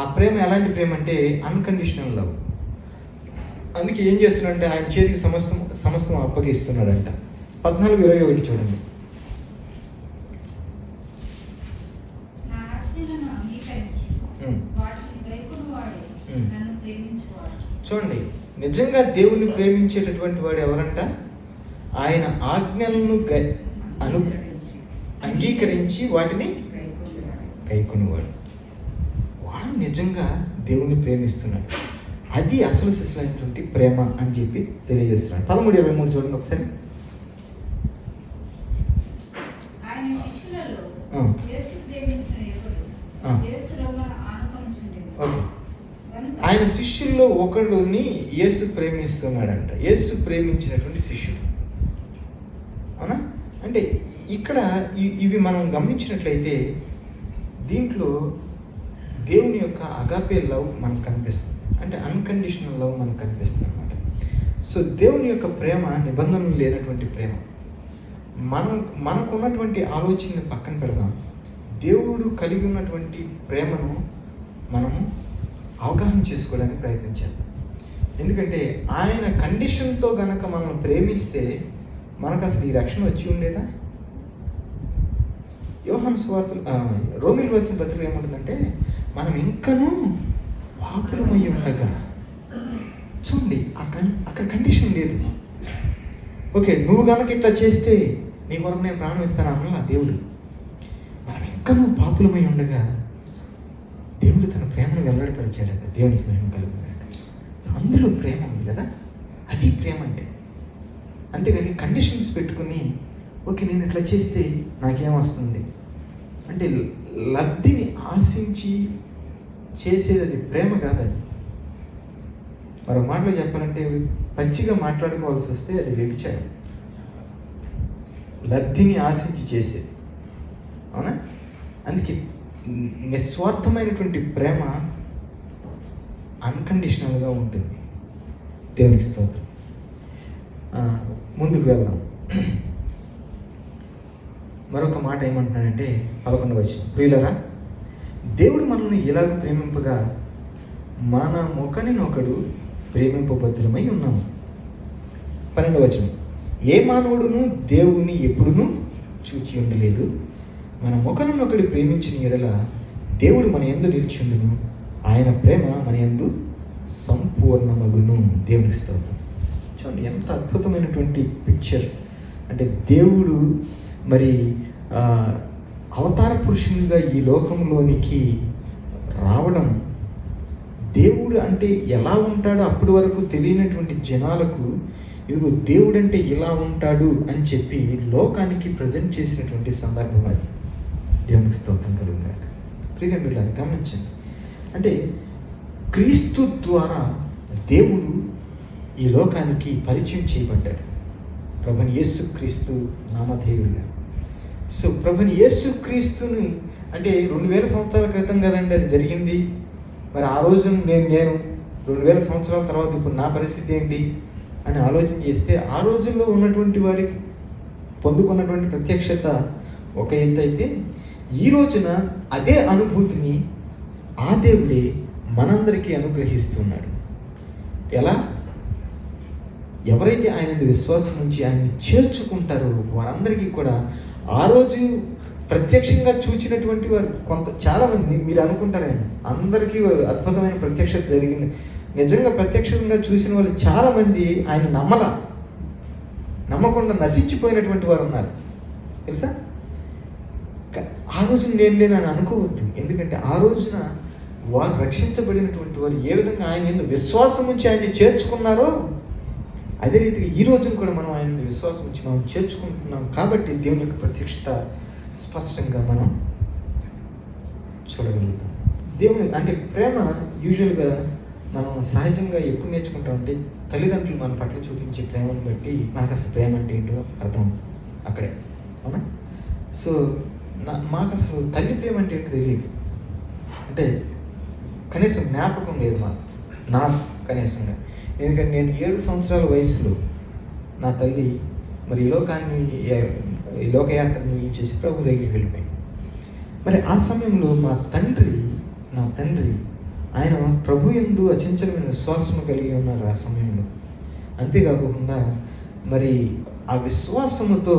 ఆ ప్రేమ ఎలాంటి ప్రేమ అంటే అన్కండిషనల్ లవ్. అందుకే ఏం చేస్తున్నాడంటే ఆయన చేతికి సమస్తం అప్పగిస్తున్నాడంట. 14:21 చూడండి. చూడండి నిజంగా దేవుణ్ణి ప్రేమించేటటువంటి వాడు ఎవరంట? ఆయన ఆజ్ఞలను అంగీకరించి వాటిని కైకొనేవాడు. వాడు నిజంగా దేవుణ్ణి ప్రేమిస్తున్నాడు. అది అసలు సిసలైనటువంటి ప్రేమ అని చెప్పి తెలియజేస్తున్నాడు. 13:23 చూడండి ఒకసారి. ఆయన శిష్యుల్లో ఒకడిని యేసు ప్రేమిస్తున్నాడంట. యేసు ప్రేమించినటువంటి శిష్యుడు. అవునా? అంటే ఇక్కడ ఇవి మనం గమనించినట్లయితే దీంట్లో దేవుని యొక్క అగాపే లవ్ మనకు కనిపిస్తుంది. అంటే అన్కండిషనల్ లవ్ మనకు కనిపిస్తుంది అనమాట. సో దేవుని యొక్క ప్రేమ నిబంధనలు లేనటువంటి ప్రేమ. మనకున్నటువంటి ఆలోచనని పక్కన పెడదాం. దేవుడు కలిగి ఉన్నటువంటి ప్రేమను మనము అవగాహన చేసుకోవడానికి ప్రయత్నించాలి. ఎందుకంటే ఆయన కండిషన్తో గనక మనల్ని ప్రేమిస్తే మనకు అసలు ఈ రక్షణ వచ్చి ఉండేదా? యోహాను సువార్తలు రోమీలు రాసిన పత్రిక ఏముంటుందంటే, మనం ఇంకనూ పాపులమై ఉండగా, చూడండి అక్కడ కండిషన్ లేదు. ఓకే, నువ్వు కనుక ఇట్లా చేస్తే నీ కొరకు నేను ప్రాణం ఇస్తాను అన్నా దేవుడు. మనం ఇంకనూ పాపులమై ఉండగా దేవుడు తన ప్రేమను వెల్లడిపరిచాడట. దేవునికి మహిమ కలుగుగాక. సో అందులో ప్రేమ ఉంది కదా, అది ప్రేమ అంటే. అంతేగాని కండిషన్స్ పెట్టుకుని ఓకే నేను ఇట్లా చేస్తే నాకేం వస్తుంది అంటే లబ్ధిని ఆశించి చేసేది అది ప్రేమ కాదు. అది మరో మాటలో చెప్పాలంటే పచ్చిగా మాట్లాడుకోవాల్సి వస్తే అది వ్యభిచారం. లబ్ధిని ఆశించి చేసేది. అవునా? అందుకే నిస్వార్థమైనటువంటి ప్రేమ అన్కండిషనల్గా ఉంటుంది. దేవునికి స్తోత్రం. ముందుకు వెళ్దాం. మరొక మాట ఏమంటున్నాడంటే 11వ వచనం, ప్రియులరా దేవుడు మనల్ని ఇలాగ ప్రేమింపగా మన ఒకరినొకడు ప్రేమింపబద్ధులమై ఉన్నాము. 12వ వచనం, ఏ మానవుడును దేవుని ఎప్పుడునూ చూచి ఉండలేదు. మన ఒకరినొకడు ప్రేమించిన ఎడల దేవుడు మన యందు నిలిచుండును, ఆయన ప్రేమ మన యందు సంపూర్ణమగును. దేవునికి స్తోత్రం. చూడండి ఎంత అద్భుతమైనటువంటి పిక్చర్. అంటే దేవుడు మరి అవతార పురుషునిగా ఈ లోకంలోనికి రావడం, దేవుడు అంటే ఎలా ఉంటాడో అప్పటి వరకు తెలియనటువంటి జనాలకు ఇదిగో దేవుడు అంటే ఇలా ఉంటాడు అని చెప్పి లోకానికి ప్రజెంట్ చేసినటువంటి సందర్భం అది. దేవునికి స్తోత్రం కలుగుగాక. ప్రియమిత్రులారా గమనించండి. అంటే క్రీస్తు ద్వారా దేవుడు ఈ లోకానికి పరిచయం చేయబడ్డాడు. ప్రభుని యేసుక్రీస్తు నామధేయుడిగా. సో ప్రభుని యేసుక్రీస్తుని అంటే 2000 సంవత్సరాల క్రితం కదండి అది జరిగింది. మరి ఆ రోజు నేను 2000 సంవత్సరాల తర్వాత ఇప్పుడు నా పరిస్థితి ఏంటి అని ఆలోచన చేస్తే ఆ రోజుల్లో ఉన్నటువంటి వారికి పొందుకున్నటువంటి ప్రత్యక్షత ఒక ఎత్తు అయితే, ఈ రోజున అదే అనుభూతిని ఆ దేవుడే మనందరికీ అనుగ్రహిస్తున్నాడు. ఎలా? ఎవరైతే ఆయన విశ్వాసం నుంచి ఆయన్ని చేర్చుకుంటారో వారందరికీ కూడా ఆ రోజు ప్రత్యక్షంగా చూచినటువంటి వారు చాలామంది మీరు అనుకుంటారేమో అందరికీ అద్భుతమైన ప్రత్యక్షత జరిగింది. నిజంగా ప్రత్యక్షంగా చూసిన వాళ్ళు చాలామంది ఆయన నమ్మకుండా నశించిపోయినటువంటి వారు ఉన్నారు. తెలుసా? ఆ రోజు నేను అని అనుకోవద్దు. ఎందుకంటే ఆ రోజున వారు రక్షించబడినటువంటి వారు ఏ విధంగా ఆయన ఎందుకు విశ్వాసం ఉంచి ఆయన్ని చేర్చుకున్నారో అదే రీతిగా ఈ రోజున కూడా మనం ఆయన విశ్వాసం ఉంచి మనం చేర్చుకుంటున్నాం. కాబట్టి దేవుని యొక్క ప్రత్యక్షత స్పష్టంగా మనం చూడగలుగుతాం. దేవుని అంటే ప్రేమ యూజువల్గా మనం సహజంగా ఎప్పుడు నేర్చుకుంటామంటే తల్లిదండ్రులు మన పట్ల చూపించే ప్రేమను బట్టి మనకు అసలు ప్రేమ అంటే ఏంటో అర్థం అక్కడే. అవునా? సో మాకు అసలు తల్లి ప్రేమ అంటే ఏంటో తెలియదు. అంటే కనీసం జ్ఞాపకం లేదు నాకు కనీసంగా. ఎందుకంటే నేను 7 సంవత్సరాల వయసులో నా తల్లి మరి ఈ లోకయాత్రను ముగించేసి ప్రభు దగ్గరికి వెళ్ళిపోయింది. మరి ఆ సమయంలో నా తండ్రి ఆయన ప్రభు యందు అచంచలమైన విశ్వాసము కలిగి ఉన్నారు ఆ సమయంలో. అంతేకాకుండా మరి ఆ విశ్వాసముతో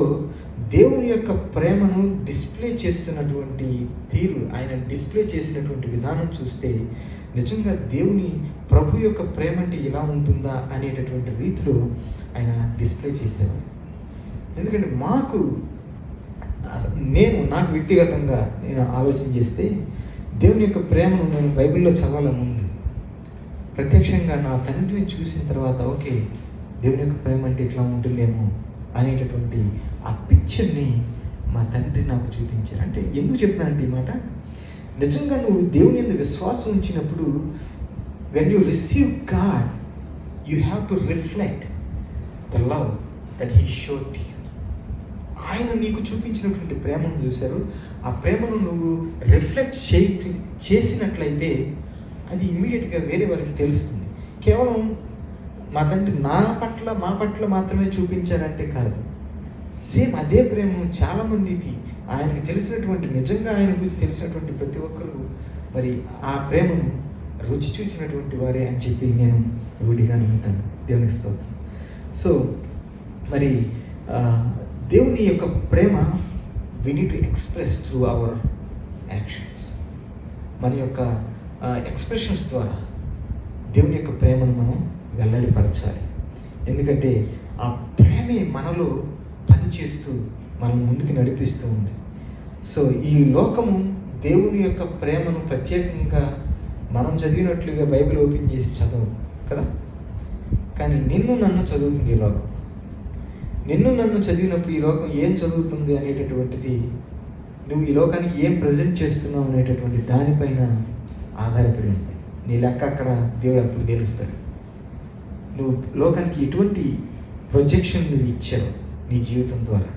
దేవుని యొక్క ప్రేమను డిస్ప్లే చేస్తున్నటువంటి తీరు, ఆయన డిస్ప్లే చేసినటువంటి విధానం చూస్తే నిజంగా దేవుని ప్రభు యొక్క ప్రేమ అంటే ఇలా ఉంటుందా అనేటటువంటి రీతిలో ఆయన డిస్ప్లే చేశారు. ఎందుకంటే నాకు వ్యక్తిగతంగా నేను ఆలోచన చేస్తే దేవుని యొక్క ప్రేమను నేను బైబిల్లో చదవాలని ఉంది. ప్రత్యక్షంగా నా తండ్రిని చూసిన తర్వాత ఓకే దేవుని యొక్క ప్రేమ అంటే ఇట్లా ఉంటుందేమో అనేటటువంటి ఆ పిక్చర్ని మా తండ్రి నాకు చూపించారు. అంటే ఎందుకు చెప్తున్నానంటే ఈ మాట, నిజంగా నువ్వు దేవుని యందు విశ్వాసం ఉంచినప్పుడు when you receive God, you have to reflect the love that he showed to you. ఆయన నీకు చూపించినటువంటి ప్రేమను చూశారు, ఆ ప్రేమను నువ్వు రిఫ్లెక్ట్ చేసినట్లయితే అది ఇమ్మీడియట్గా వేరే వాళ్ళకి తెలుస్తుంది. కేవలం మా తండ్రి మా పట్ల మాత్రమే చూపించారంటే కాదు, సేమ్ అదే ప్రేమను చాలామందికి ఆయనకి తెలిసినటువంటి, నిజంగా ఆయన గురించి తెలిసినటువంటి ప్రతి ఒక్కరు మరి ఆ ప్రేమను రుచి చూసినటువంటి వారే అని చెప్పి నేను విడిగా నమ్ముతాను. దేవుని స్తోత్రం. సో మరి దేవుని యొక్క ప్రేమ we need to express through our actions. మన యొక్క ఎక్స్ప్రెషన్స్ ద్వారా దేవుని యొక్క ప్రేమను మనం వెల్లడిపరచాలి. ఎందుకంటే ఆ ప్రేమే మనలో పనిచేస్తూ మనం ముందుకు నడిపిస్తూ ఉంది. సో ఈ లోకము దేవుని యొక్క ప్రేమను ప్రత్యేకంగా మనం చదివినట్లుగా బైబిల్ ఓపెన్ చేసి చదవదు కదా, కానీ నిన్ను నన్ను చదువుతుంది ఈ లోకం. నిన్ను నన్ను చదివినప్పుడు ఈ లోకం ఏం చదువుతుంది అనేటటువంటిది, నువ్వు ఈ లోకానికి ఏం ప్రజెంట్ చేస్తున్నావు అనేటటువంటి దానిపైన ఆధారపడి ఉంది. నీ లెక్క అక్కడ దేవుడు అప్పుడు తెలుస్తాడు. నువ్వు లోకానికి ఎటువంటి ప్రొజెక్షన్ నువ్వు ఇచ్చావు నీ జీవితం ద్వారా.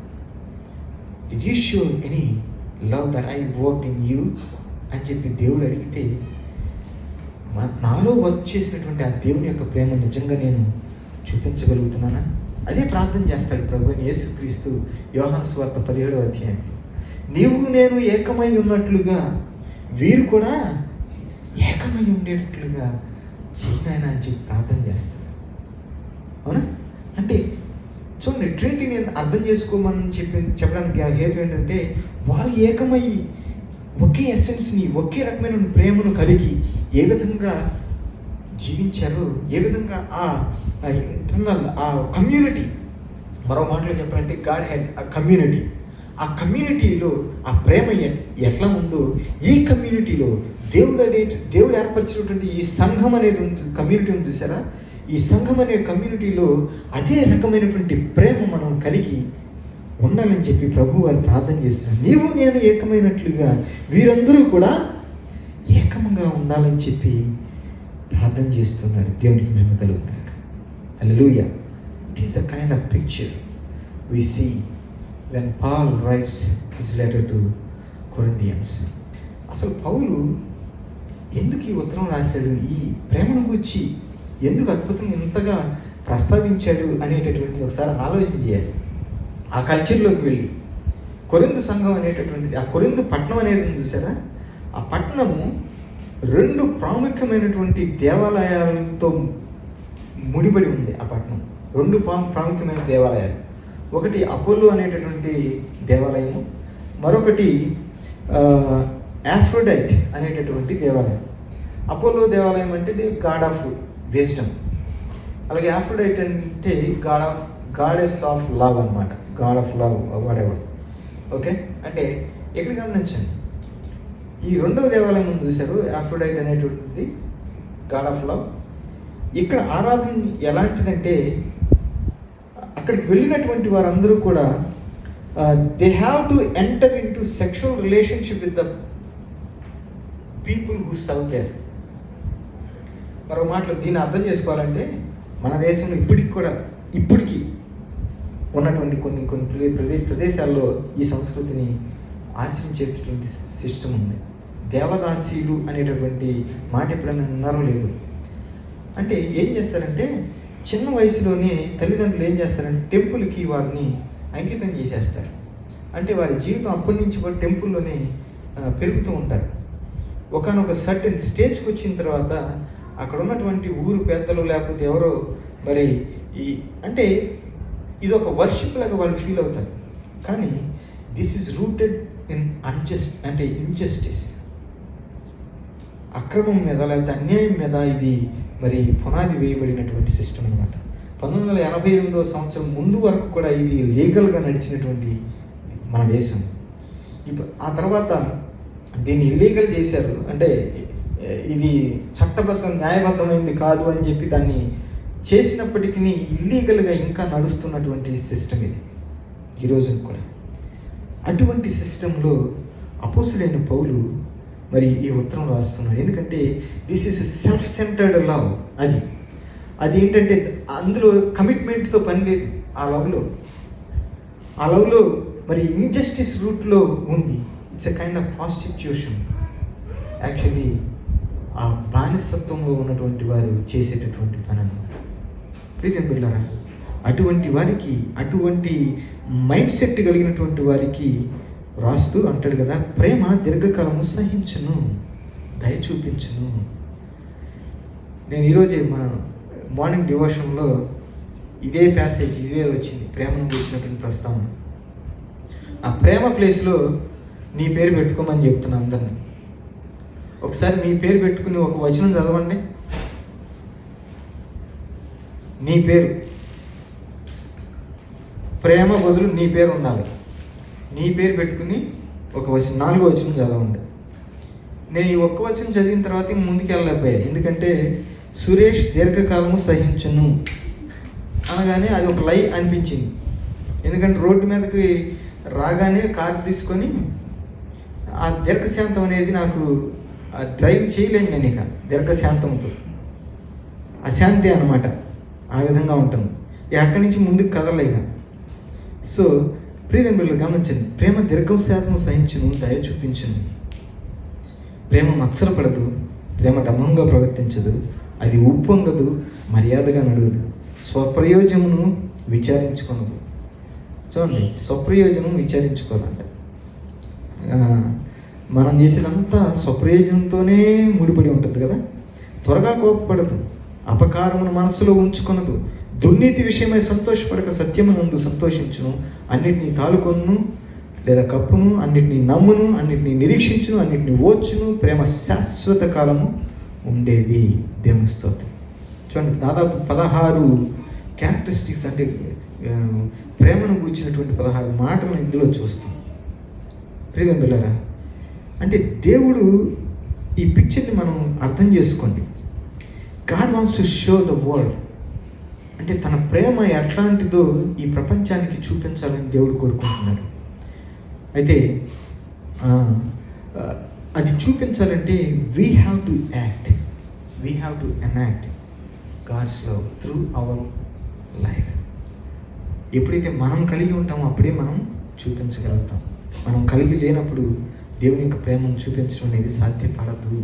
Did you show any love that I work in you అని చెప్పి దేవుడు అడిగితే, నాలో వర్క్ చేసినటువంటి ఆ దేవుని యొక్క ప్రేమ నిజంగా నేను చూపించగలుగుతున్నానా? అదే ప్రార్థన చేస్తాడు ప్రభు యేసుక్రీస్తు యోహాను సువార్త 17వ అధ్యాయంలో. నీవు నేను ఏకమై ఉన్నట్లుగా వీరు కూడా ఏకమై ఉండేటట్లుగా చేయనాయన అని చెప్పి ప్రార్థన చేస్తాడు. అవునా? అంటే చూడండి, ట్రినిటీని అర్థం చేసుకోమని చెప్పడానికి హేతు ఏంటంటే, వారు ఏకమై ఒకే ఎసెన్స్ని, ఒకే రకమైన ప్రేమను కలిగి ఏ విధంగా జీవించారో, ఏ విధంగా ఆ ఇంటర్నల్ ఆ కమ్యూనిటీ, మరో మాటలో చెప్పాలంటే గాడ్ హ్యాడ్ ఆ కమ్యూనిటీ. ఆ కమ్యూనిటీలో ఆ ప్రేమ ఎట్లా ఉందో, ఈ కమ్యూనిటీలో దేవుడు ఏర్పరిచినటువంటి ఈ సంఘం అనేది కమ్యూనిటీ ఉంది చూసారా, ఈ సంఘం అనే కమ్యూనిటీలో అదే రకమైనటువంటి ప్రేమ మనం కలిగి ఉండాలని చెప్పి ప్రభు వారు ప్రార్థన చేస్తున్నారు. నీవు నేను ఏకమైనట్లుగా వీరందరూ కూడా ఏకముగా ఉండాలని చెప్పి ప్రార్థన చేస్తున్నాడు. దేవునికి మహిమ కలుగుతాక. హల్లెలూయా. It is the kind of picture we see when Paul writes his letter to Corinthians. అసలు పౌలు ఎందుకు ఈ ఉత్తరం రాశాడు, ఈ ప్రేమను గురించి ఎందుకు అద్భుతంగా ఇంతగా ప్రస్తావించాడు అనేటటువంటిది ఒకసారి ఆలోచన చేయాలి. ఆ కల్చర్లోకి వెళ్ళి కొరింథు సంఘం అనేటటువంటిది, ఆ కొరింథు పట్టణం అనేది చూసారా, ఆ పట్టణము 2 ప్రాముఖ్యమైనటువంటి దేవాలయాలతో ముడిపడి ఉంది. ఆ పట్టణం 2 ప్రాముఖ్యమైన దేవాలయాలు. ఒకటి అపోలో అనేటటువంటి దేవాలయము, మరొకటి ఆఫ్రోడైట్ అనేటటువంటి దేవాలయం. అపోలో దేవాలయం అంటే ది గాడ్ ఆఫ్ విజ్డమ్, అలాగే ఆఫ్రోడైట్ అంటే గాడెస్ ఆఫ్ లవ్ అనమాట. God of love whatever. Okay, అంటే ఎక్కడ గమనించండి, ఈ 2వ దేవాలయం ముందు చూశారు, ఆఫ్రోడైట్ అనేటువంటిది గాడ్ ఆఫ్ లవ్. ఇక్కడ ఆరాధన ఎలాంటిదంటే, అక్కడికి వెళ్ళినటువంటి వారందరూ కూడా they have to enter into sexual relationship with the people who serve there. మరో మాటలో దీన్ని అర్థం చేసుకోవాలంటే, మన దేశంలో ఇప్పటికీ ఉన్నటువంటి కొన్ని ప్రదేశాల్లో ఈ సంస్కృతిని ఆచరించేటటువంటి సిస్టమ్ ఉంది. దేవదాసీలు అనేటటువంటి మాట ఎప్పుడైనా ఉన్నారో లేదు. అంటే ఏం చేస్తారంటే, చిన్న వయసులోనే తల్లిదండ్రులు ఏం చేస్తారంటే టెంపుల్కి వారిని అంకితం చేసేస్తారు. అంటే వారి జీవితం అప్పటి నుంచి కూడా టెంపుల్లోనే పెరుగుతూ ఉంటారు. ఒకనొక సర్టెన్ స్టేజ్కి వచ్చిన తర్వాత అక్కడ ఉన్నటువంటి ఊరు పెద్దలు లేకపోతే ఎవరో మరి అంటే ఇది ఒక వర్షిప్ లాగా వాళ్ళు ఫీల్ అవుతారు. కానీ this is rooted in injustice, అక్రమం మీద లేకపోతే అన్యాయం మీద ఇది మరి పునాది వేయబడినటువంటి సిస్టమ్ అనమాట. 1988వ సంవత్సరం ముందు వరకు కూడా ఇది లీగల్గా నడిచినటువంటి మన దేశం. ఇప్పుడు ఆ తర్వాత దీన్ని ఇల్లీగల్ చేశారు. అంటే ఇది చట్టబద్ధం న్యాయబద్ధమైంది కాదు అని చెప్పి దాన్ని చేసినప్పటికీ ఇల్లీగల్గా ఇంకా నడుస్తున్నటువంటి సిస్టమ్ ఇది ఈ రోజున కూడా. అటువంటి సిస్టంలో అపోస్తులైన పౌలు మరి ఈ ఉత్తరం రాస్తున్నాడు. ఎందుకంటే this is self centred love. అది ఏంటంటే అందులో కమిట్మెంట్తో పని లేదు. ఆ లవ్లో మరి ఇంజస్టిస్ రూట్లో ఉంది. It's a kind of prostitution. Actually ఆ బానిసత్వంలో ఉన్నటువంటి వారు చేసేటటువంటి పని అన్నమాట. ప్రీతి బిడ్డలారా, అటువంటి వారికి, అటువంటి మైండ్ సెట్ కలిగినటువంటి వారికి రాస్తూ అంటాడు కదా, ప్రేమ దీర్ఘకాలము సహించును, దయ చూపించును. నేను ఈరోజే మన మార్నింగ్ డివోషన్లో ఇదే ప్యాసేజ్ ఇదే వచ్చింది, ప్రేమను గురించినటువంటి ప్రస్తావన. ఆ ప్రేమ ప్లేస్లో నీ పేరు పెట్టుకోమని చెప్తున్నాను అందరినీ. ఒకసారి మీ పేరు పెట్టుకుని ఒక వచనం చదవండి. నీ పేరు, ప్రేమ బదులు నీ పేరు ఉండాలి. నీ పేరు పెట్టుకుని ఒక వచనం, 4వ వచనం చదవండి. నేను ఈ ఒక్క వచనం చదివిన తర్వాత ఇంక ముందుకు వెళ్ళలేకపోయాయి. ఎందుకంటే సురేష్ దీర్ఘకాలము సహించును అనగానే అది ఒక లై అనిపించింది. ఎందుకంటే రోడ్డు మీదకి రాగానే కారు తీసుకొని ఆ దీర్ఘశాంతం అనేది నాకు డ్రైవ్ చేయలేను నేను. ఇక దీర్ఘశాంతంతో అశాంతి అన్నమాట, ఆ విధంగా ఉంటుంది. అక్కడి నుంచి ముందుకు కదలేక. సో ప్రియమైన బిడ్డలు గమనించండి, ప్రేమ దీర్ఘశాంతము సహించును, దయ చూపించును. ప్రేమ మత్సరపడదు, ప్రేమ డంబంగా ప్రవర్తించదు, అది ఉప్పొంగదు, మర్యాదగా నడవదు, స్వప్రయోజనమును విచారించుకొనదు. చూడండి, స్వప్రయోజనం విచారించుకోదంట. మనం చేసేదంతా స్వప్రయోజనంతోనే ముడిపడి ఉంటుంది కదా. త్వరగా కోపపడదు, అపకారమును మనసులో ఉంచుకొనదు, దుర్నీతి విషయమై సంతోషపడక సత్యమునందు సంతోషించును, అన్నిటినీ తాలుకొను లేదా కప్పును, అన్నిటినీ నమ్మును, అన్నిటినీ నిరీక్షించును, అన్నిటినీ ఓర్చును. ప్రేమ శాశ్వత కాలము ఉండేది. దేవుని స్తోత్రం. చూడండి, దాదాపు 16 క్యారెక్టరిస్టిక్స్, అంటే ప్రేమను కూర్చున్నటువంటి 16 మాటలను ఇందులో చూస్తాం. ప్రియమైన బిడ్డలారా, అంటే దేవుడు ఈ పిక్చర్ని మనం అర్థం చేసుకోండి. God wants to show the world. అంటే తన ప్రేమ ఎట్లాంటిదో ఈ ప్రపంచానికి చూపించాలని దేవుడు కోరుకుంటున్నాడు. అయితే అది చూపించాలంటే we have to enact God's love through our life. ఎప్పుడైతే మనం కలిగి ఉంటామో అప్పుడే మనం చూపించగలుగుతాం. మనం కలిగి లేనప్పుడు దేవుని యొక్క ప్రేమను చూపించడం అనేది సాధ్యపడదు.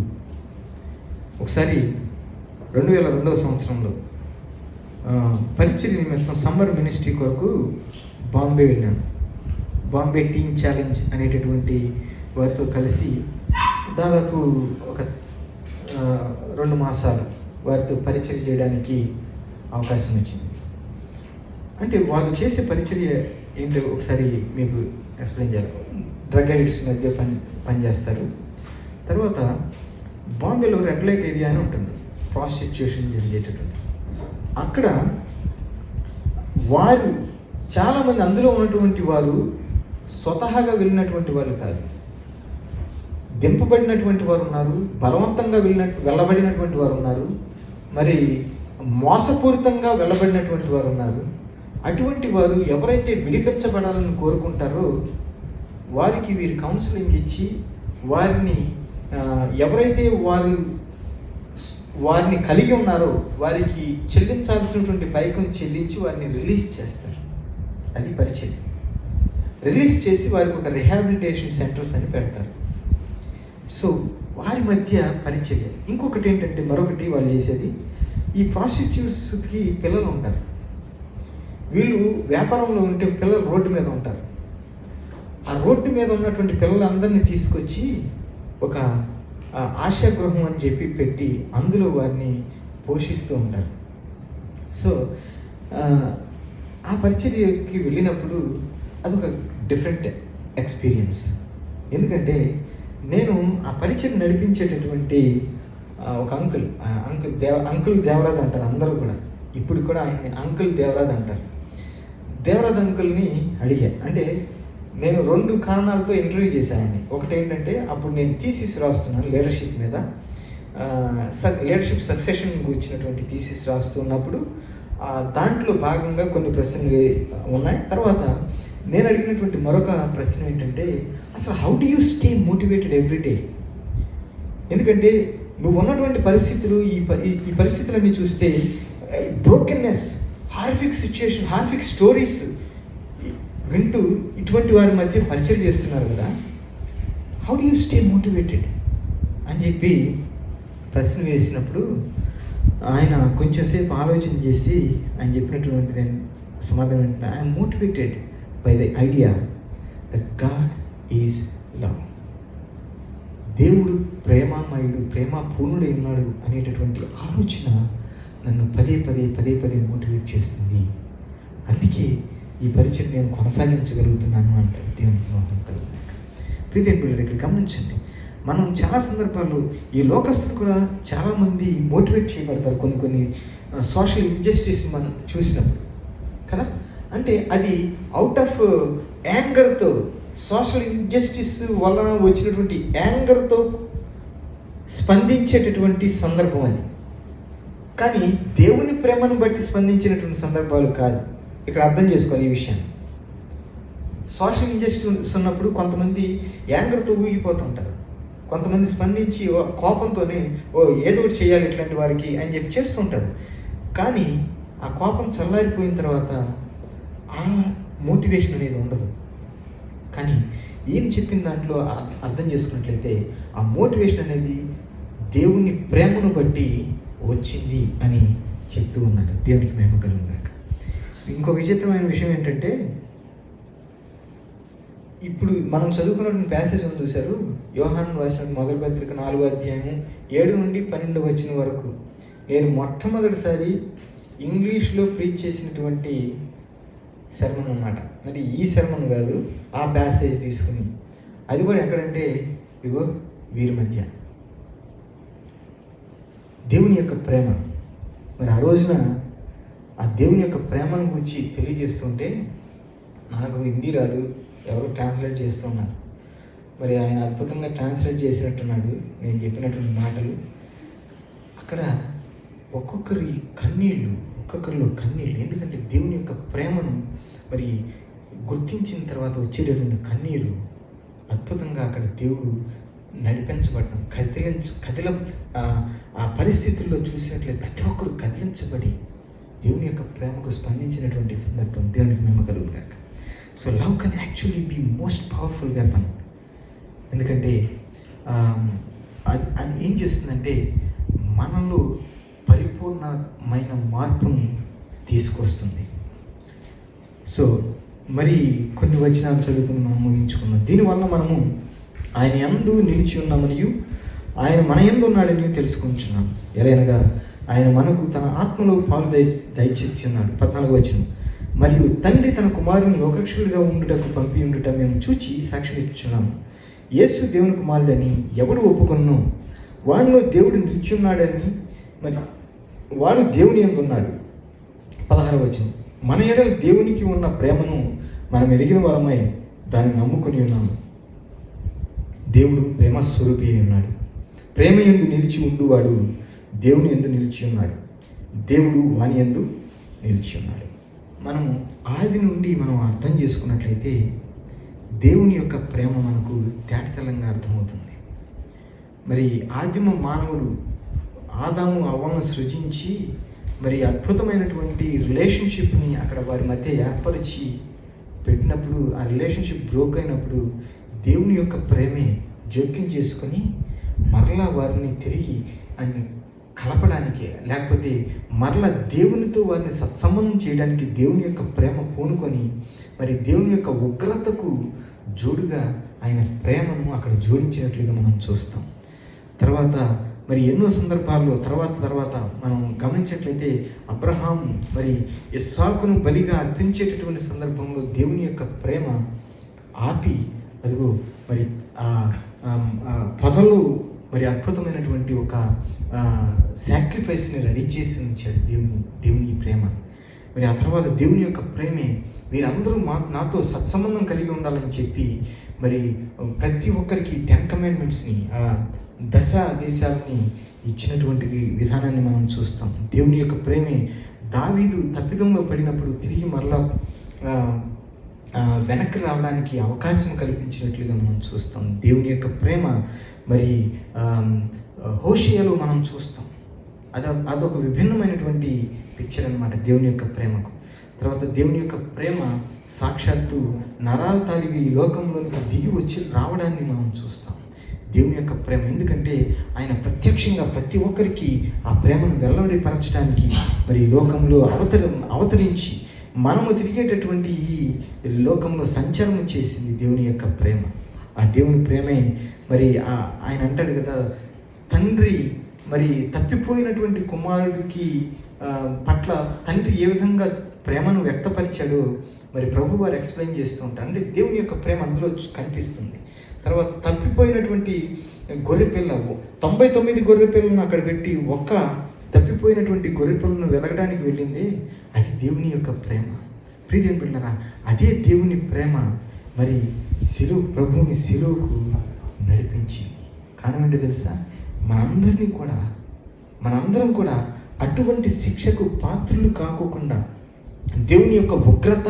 ఒకసారి 2002వ సంవత్సరంలో పరిచర్య నిమిత్తం సమ్మర్ మినిస్ట్రీ కొరకు బాంబే వెళ్ళాను. బాంబే టీమ్ ఛాలెంజ్ అనేటటువంటి వారితో కలిసి దాదాపు ఒక 2 మాసాలు వారితో పరిచర్య చేయడానికి అవకాశం వచ్చింది. అంటే వాళ్ళు చేసే పరిచర్య ఏంటో ఒకసారి మీకు ఎక్స్ప్లెయిన్ చేయాలి. డ్రగ్ అడిక్ట్స్ మధ్య పనిచేస్తారు. తర్వాత బాంబేలో రెడ్ లైట్ ఏరియా అని ఉంటుంది, ప్రాస్టిట్యూషన్ జరిగేటటువంటి. అక్కడ వారు చాలామంది అందులో ఉన్నటువంటి వారు స్వతహాగా వెళ్ళినటువంటి వాళ్ళు కాదు, దింపబడినటువంటి వారు ఉన్నారు, బలవంతంగా వెళ్ళబడినటువంటి వారు ఉన్నారు, మరి మోసపూరితంగా వెళ్ళబడినటువంటి వారు ఉన్నారు. అటువంటి వారు ఎవరైతే విడిపించబడాలని కోరుకుంటారో వారికి వీరు కౌన్సిలింగ్ ఇచ్చి వారిని ఎవరైతే వారిని కలిగి ఉన్నారో వారికి చెల్లించాల్సినటువంటి పైకం చెల్లించి వారిని రిలీజ్ చేస్తారు. అది పరిచయం. రిలీజ్ చేసి వారికి ఒక రిహాబిలిటేషన్ సెంటర్స్ అని పెడతారు. సో వారి మధ్య పరిచర్య. ఇంకొకటి ఏంటంటే, మరొకటి వాళ్ళు చేసేది, ఈ ప్రాస్టిట్యూట్స్కి పిల్లలు ఉంటారు. వీళ్ళు వ్యాపారంలో ఉంటే పిల్లలు రోడ్డు మీద ఉంటారు. ఆ రోడ్డు మీద ఉన్నటువంటి పిల్లలందరినీ తీసుకొచ్చి ఒక ఆశాగృహం అని చెప్పి పెట్టి అందులో వారిని పోషిస్తూ ఉంటారు. సో ఆ పరిచర్యకి వెళ్ళినప్పుడు అదొక డిఫరెంట్ ఎక్స్పీరియన్స్. ఎందుకంటే నేను ఆ పరిచయం నడిపించేటటువంటి ఒక అంకుల్ దేవరాజ్ అంటారు అందరూ కూడా. ఇప్పుడు కూడా ఆయన్ని అంకుల్ దేవరాజ్ అంటారు. దేవరాజ్ అంకుల్ని అడిగా. అంటే నేను 2 కారణాలతో ఇంటర్వ్యూ చేశాను ఆయన్ని. ఒకటి ఏంటంటే, అప్పుడు నేను థీసిస్ రాస్తున్నాను లీడర్షిప్ మీద, లీడర్షిప్ సక్సెషన్ గురించినటువంటి థీసిస్ రాస్తున్నప్పుడు దాంట్లో భాగంగా కొన్ని ప్రశ్నలు ఉన్నాయి. తర్వాత నేను అడిగినటువంటి మరొక ప్రశ్న ఏంటంటే, అసలు how do you stay motivated every day? ఎందుకంటే నువ్వు ఉన్నటువంటి పరిస్థితులు ఈ పరిస్థితులన్నీ చూస్తే brokenness, horrific situation, horrific stories వింటూ ఇటువంటి వారి మధ్య పరిచయం చేస్తున్నారు కదా, how do you stay motivated అని చెప్పి ప్రశ్న వేసినప్పుడు ఆయన కొంచెం సేపు ఆలోచన చేసి ఆయన చెప్పినటువంటి సమాధానం ఏంటంటే, I'm motivated by the idea that God is love. దేవుడు ప్రేమామయుడు, ప్రేమపూర్ణుడై ఉన్నాడు అనేటటువంటి ఆలోచన నన్ను పదే పదే మోటివేట్ చేస్తుంది. అందుకే ఈ పరిచయం నేను కొనసాగించగలుగుతున్నాను అంటారు. దేవునికి మహిమ కలుగుగాక. ప్రియమైన పిల్లలు, ఇక్కడ గమనించండి, మనం చాలా సందర్భాల్లో ఈ లోకస్తులు కూడా చాలామంది మోటివేట్ చేయబడతారు కొన్ని సోషల్ ఇంజస్టిస్ మనం చూసినప్పుడు కదా. అంటే అది అవుట్ ఆఫ్ యాంగర్తో, సోషల్ ఇంజస్టిస్ వలన వచ్చినటువంటి యాంగర్తో స్పందించేటటువంటి సందర్భం అది. కానీ దేవుని ప్రేమను బట్టి స్పందించినటువంటి సందర్భాలు కాదు. ఇక్కడ అర్థం చేసుకోవాలి ఈ విషయాన్ని. సోషల్ ఇంజస్టిస్ ఉన్నప్పుడు కొంతమంది యాంగర్తో ఊగిపోతుంటారు, కొంతమంది స్పందించి కోపంతోనే ఏదో ఒకటి చేయాలి ఇట్లాంటి వారికి అని చెప్పి చేస్తుంటారు. కానీ ఆ కోపం చల్లారిపోయిన తర్వాత ఆ మోటివేషన్ అనేది ఉండదు. కానీ ఈయన చెప్పిన దాంట్లో అర్థం చేసుకున్నట్లయితే ఆ మోటివేషన్ అనేది దేవుని ప్రేమను బట్టి వచ్చింది అని చెప్తూ ఉన్నాడు. దేవునికి మహిమ కలుగుగాక. ఇంకో విచిత్రమైన విషయం ఏంటంటే, ఇప్పుడు మనం చదువుకున్నటువంటి ప్యాసేజ్ ఉంది చూశారు, యోహాను రాసిన మొదటి పత్రిక 4వ అధ్యాయం 7 నుండి 12 వచ్చిన వరకు. నేను మొట్టమొదటిసారి ఇంగ్లీష్లో ప్రీచ్ చేసినటువంటి శర్మన్ అన్నమాట. మరి ఈ శర్మన్ కాదు, ఆ ప్యాసేజ్ తీసుకుని, అది కూడా ఎక్కడంటే ఇగో వీరి మధ్య దేవుని యొక్క ప్రేమ. మరి ఆ రోజున ఆ దేవుని యొక్క ప్రేమను గురించి తెలియజేస్తుంటే, నాకు హిందీ రాదు, ఎవరు ట్రాన్స్లేట్ చేస్తున్నారు. మరి ఆయన అద్భుతంగా ట్రాన్స్లేట్ చేసినట్టున్నాడు నేను చెప్పినటువంటి మాటలు. అక్కడ ఒక్కొక్కరిలో కన్నీళ్ళు. ఎందుకంటే దేవుని యొక్క ప్రేమను మరి గుర్తించిన తర్వాత వచ్చేటటువంటి కన్నీరు అద్భుతంగా అక్కడ దేవుడు నడిపించబడడం, ఆ పరిస్థితుల్లో చూసినట్లయితే ప్రతి ఒక్కరు కదిలించబడి దేవుని యొక్క ప్రేమకు స్పందించినటువంటి సందర్భం. దేవునికి మహిమ కలుగుగాక. So love can actually be most powerful weapon. ఎందుకంటే అది ఏం చేస్తుందంటే మనలో పరిపూర్ణమైన మార్పును తీసుకొస్తుంది. సో మరి కొన్ని వచనాలు చదువుకుని మనం ముగించుకున్నాం. దీనివల్ల మనము ఆయన యందు నిలిచి ఉన్నామనియు ఆయన మన యందు ఉన్నాడని తెలుసుకుంటున్నాం. ఎలాగనగా ఆయన మనకు తన ఆత్మలో పాలు దయచేసి ఉన్నాడు. 14వ వచనం, మరియు తండ్రి తన కుమారుని లోకరక్షకుడిగా ఉండుటకు పంపి ఉండుట మేము చూచి సాక్ష్యం ఇచ్చున్నాము. యేసు దేవుని కుమారుడని ఎవడు ఒప్పుకొన్నో వాడిలో దేవుడు నిలిచి ఉన్నాడని, మరి వాడు దేవుని యందు ఉన్నాడు. 16వ వచనం, మన ఎడల దేవునికి ఉన్న ప్రేమను మనం ఎరిగిన వారమై దాన్ని నమ్ముకొని ఉన్నాము. దేవుడు ప్రేమ స్వరూపి అయి ఉన్నాడు. ప్రేమ యందు నిలిచి ఉండువాడు దేవుని యందు నిలిచి ఉన్నాడు, దేవుడు వాని యందు నిలిచి ఉన్నాడు. మనము ఆది నుండి మనం అర్థం చేసుకున్నట్లయితే దేవుని యొక్క ప్రేమ మనకు తేటతెల్లంగా అర్థమవుతుంది. మరి ఆదిమ మానవుడు ఆదాము అవ్వను సృజించి మరి అద్భుతమైనటువంటి రిలేషన్షిప్ని అక్కడ వారి మధ్య ఏర్పరిచి పెట్టినప్పుడు, ఆ రిలేషన్షిప్ బ్రోక్ అయినప్పుడు దేవుని యొక్క ప్రేమే జోక్యం చేసుకొని మరలా వారిని తిరిగి అన్ని కలపడానికి, లేకపోతే మరలా దేవునితో వారిని సత్సంబంధం చేయడానికి దేవుని యొక్క ప్రేమ పూనుకొని మరి దేవుని యొక్క ఉగ్రతకు జోడుగా ఆయన ప్రేమను అక్కడ జోడించినట్లుగా మనం చూస్తాం. తర్వాత మరి ఎన్నో సందర్భాల్లో తర్వాత మనం గమనించినట్లయితే అబ్రహాం మరి ఇస్సాకును బలిగా అర్పించేటటువంటి సందర్భంలో దేవుని యొక్క ప్రేమ ఆపి అదిగో మరి పొదలు మరి అద్భుతమైనటువంటి ఒక సాక్రిఫైస్ని రెడీ చేసి ఉంచాడు దేవుని ప్రేమ. మరి ఆ తర్వాత దేవుని యొక్క ప్రేమే వీరందరూ నాతో సత్సంబంధం కలిగి ఉండాలని చెప్పి మరి ప్రతి ఒక్కరికి 10 కమాండ్మెంట్స్ని, దశ దేశాలని ఇచ్చినటువంటి విధానాన్ని మనం చూస్తాం. దేవుని యొక్క ప్రేమే దావీదు తప్పిదంలో పడినప్పుడు తిరిగి మరలా వెనక్కి రావడానికి అవకాశం కల్పించినట్లుగా మనం చూస్తాం. దేవుని యొక్క ప్రేమ మరి హోషేయలో మనం చూస్తాం. అదొక విభిన్నమైనటువంటి పిక్చర్ అన్నమాట దేవుని యొక్క ప్రేమకు. తర్వాత దేవుని యొక్క ప్రేమ సాక్షాత్తు నరావతారిగా ఈ లోకంలోనికి దిగి వచ్చి రావడాన్ని మనం చూస్తాం. దేవుని యొక్క ప్రేమ ఎందుకంటే ఆయన ప్రత్యక్షంగా ప్రతి ఒక్కరికి ఆ ప్రేమను వెల్లడిపరచడానికి మరి ఈ లోకంలో అవతరించి మనము తిరిగేటటువంటి ఈ లోకంలో సంచారం చేసింది దేవుని యొక్క ప్రేమ. ఆ దేవుని ప్రేమే మరి ఆయన అంటాడు కదా, తండ్రి మరి తప్పిపోయినటువంటి కుమారుడికి పట్ల తండ్రి ఏ విధంగా ప్రేమను వ్యక్తపరిచాడో మరి ప్రభు వారు ఎక్స్ప్లెయిన్ చేస్తూ ఉంటారు. అంటే దేవుని యొక్క ప్రేమ అందులో కనిపిస్తుంది. తర్వాత తప్పిపోయినటువంటి గొర్రెపిల్ల 99 గొర్రెపిల్లను అక్కడ పెట్టి ఒక్క తప్పిపోయినటువంటి గొర్రెపిల్లను వెతకడానికి వెళ్ళింది, అది దేవుని యొక్క ప్రేమ. ప్రియమైన బిడ్డలారా, అదే దేవుని ప్రేమ మరి ప్రభువుని సిలువకు నడిపించింది. కారణం ఏంటో తెలుసా? మనందరం కూడా అటువంటి శిక్షకు పాత్రులు కాకోకుండా దేవుని యొక్క ఉగ్రత,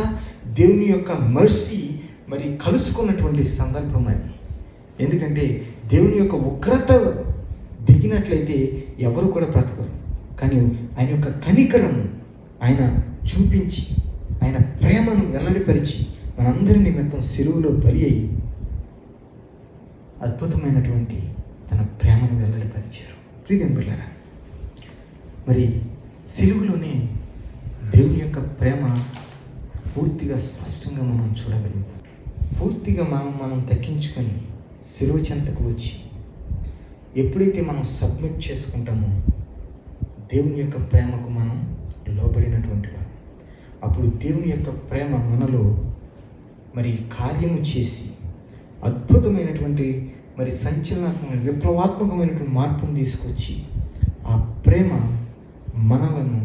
దేవుని యొక్క మర్సీ మరి కలుసుకున్నటువంటి సందర్భం అది. ఎందుకంటే దేవుని యొక్క ఉగ్రత దిగినట్లయితే ఎవరు కూడా బ్రతకరు. కానీ ఆయన యొక్క కనికరం ఆయన చూపించి, ఆయన ప్రేమను వెల్లడిపరిచి మనందరి నిమిత్తం సిలువలో బలి అయ్యి అద్భుతమైనటువంటి తన ప్రేమను వెల్లడిపరిచారు. ప్రియమైన బిడ్డలారా, మరి సిలువలోనే దేవుని యొక్క ప్రేమ పూర్తిగా స్పష్టంగా మనం చూడగలుగుతాం. పూర్తిగా మనం తగ్గించుకొని సిలువ చెంతకు వచ్చి ఎప్పుడైతే మనం సబ్మిట్ చేసుకుంటామో దేవుని యొక్క ప్రేమకు మనం లోబడినటువంటి వారు, అప్పుడు దేవుని యొక్క ప్రేమ మనలో మరి కార్యము చేసి అద్భుతమైనటువంటి మరి సంచలనాత్మకమైన విప్లవాత్మకమైనటువంటి మార్పును తీసుకొచ్చి ఆ ప్రేమ మనలను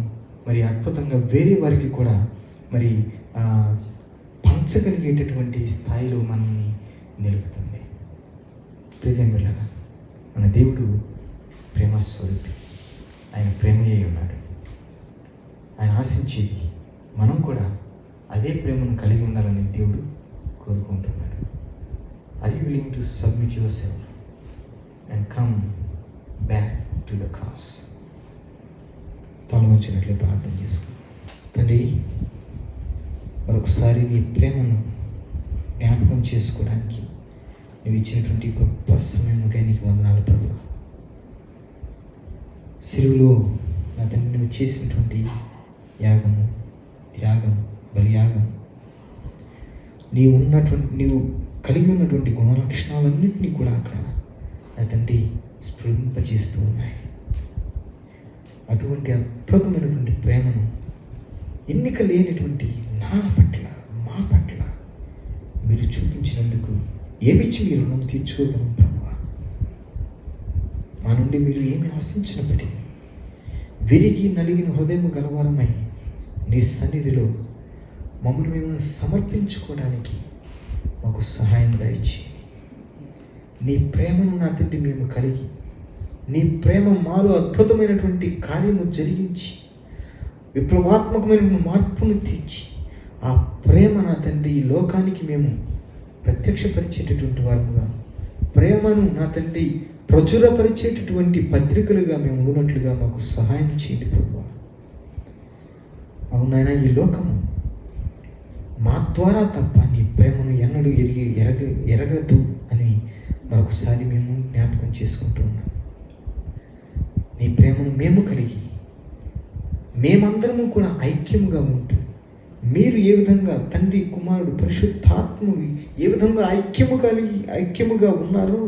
మరి అద్భుతంగా వేరే వారికి కూడా మరి పంచగలిగేటటువంటి స్థాయిలో మనల్ని నిలుపుతుంది. ప్రియమైన బిడ్డలారా, మన దేవుడు ప్రేమ స్వరూపి. ఆయన ప్రేమయే ఉన్నాడు. ఆయన ఆశించేది మనం కూడా అదే ప్రేమను కలిగి ఉండాలని దేవుడు కోరుకుంటున్నాడు. Are you willing to submit yourself and come back to the cross? తల వచ్చినట్లు ప్రార్థన చేసుకో. తండ్రి, మరొకసారి నీ ప్రేమను జ్ఞాపకం చేసుకోవడానికి నువ్వు ఇచ్చినటువంటి గొప్ప సమయంగా నీకు వందనాలు ప్రభువా. సిలువలో నా తండ్రి నువ్వు చేసినటువంటి యాగము, త్యాగం, బలియాగం, నీవు కలిగి ఉన్నటువంటి గుణలక్షణాలన్నింటినీ కూడా అక్కడ నా తండ్రి స్ఫురింపజేస్తూ ఉన్నాయి. అటువంటి అద్భుతమైనటువంటి ప్రేమను ఎన్నిక లేనటువంటి నా పట్ల, మా పట్ల మీరు చూపించినందుకు ఏమిచ్చి మీరు రుణం తీర్చుకోగలం ప్రభువా. మా నుండి మీరు ఏమి ఆశించినప్పటికీ విరిగి నలిగిన హృదయము గలవారమై నీ సన్నిధిలో మమ్మల్ని మేము సమర్పించుకోవడానికి మాకు సహాయం దయచి, నీ ప్రేమను నా తండ్రి మేము కలిగి, నీ ప్రేమ మాలో అద్భుతమైనటువంటి కార్యము జరిగించి విప్లవాత్మకమైన మార్పును తెచ్చి ఆ ప్రేమ నా తండ్రి ఈ లోకానికి మేము ప్రత్యక్షపరిచేటటువంటి వారుగా, ప్రేమను నా తండ్రి ప్రచురపరిచేటటువంటి పత్రికలుగా మేము ఉన్నట్లుగా మాకు సహాయం చేయండి ప్రభువా. అవునైనా ఈ లోకము మా ద్వారా తప్ప నీ ప్రేమను ఎన్నడూ ఎరగదు అని మరొకసారి మేము జ్ఞాపకం చేసుకుంటూ ఉన్నాం. నీ ప్రేమను మేము కలిగి మేమందరము కూడా ఐక్యముగా ఉంటూ, మీరు ఏ విధంగా తండ్రి, కుమారుడు, పరిశుద్ధాత్ముడు ఏ విధంగా ఐక్యముగా ఉన్నారో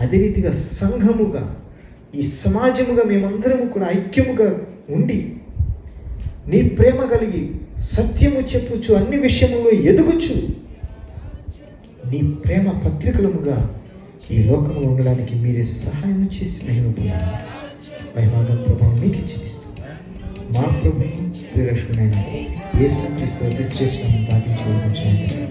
అదే రీతిగా సంఘముగా, ఈ సమాజముగా మేమందరము కూడా ఐక్యముగా ఉండి నీ ప్రేమ కలిగి సత్యము చెప్పుచు అన్ని విషయములో ఎదుగుచు నీ ప్రేమ పత్రికలముగా ఈ లోకంలో ఉండడానికి మీరే సహాయం చేసి మహిమ పొందాలి. మహిమాగం ప్రభావం మీకు ఇచ్చిస్తాం. మా ప్రభు ప్రియరక్షకుడైన యేసుక్రీస్తు అతి శ్రేష్టమైన ప్రార్థించుకుంటున్నాము.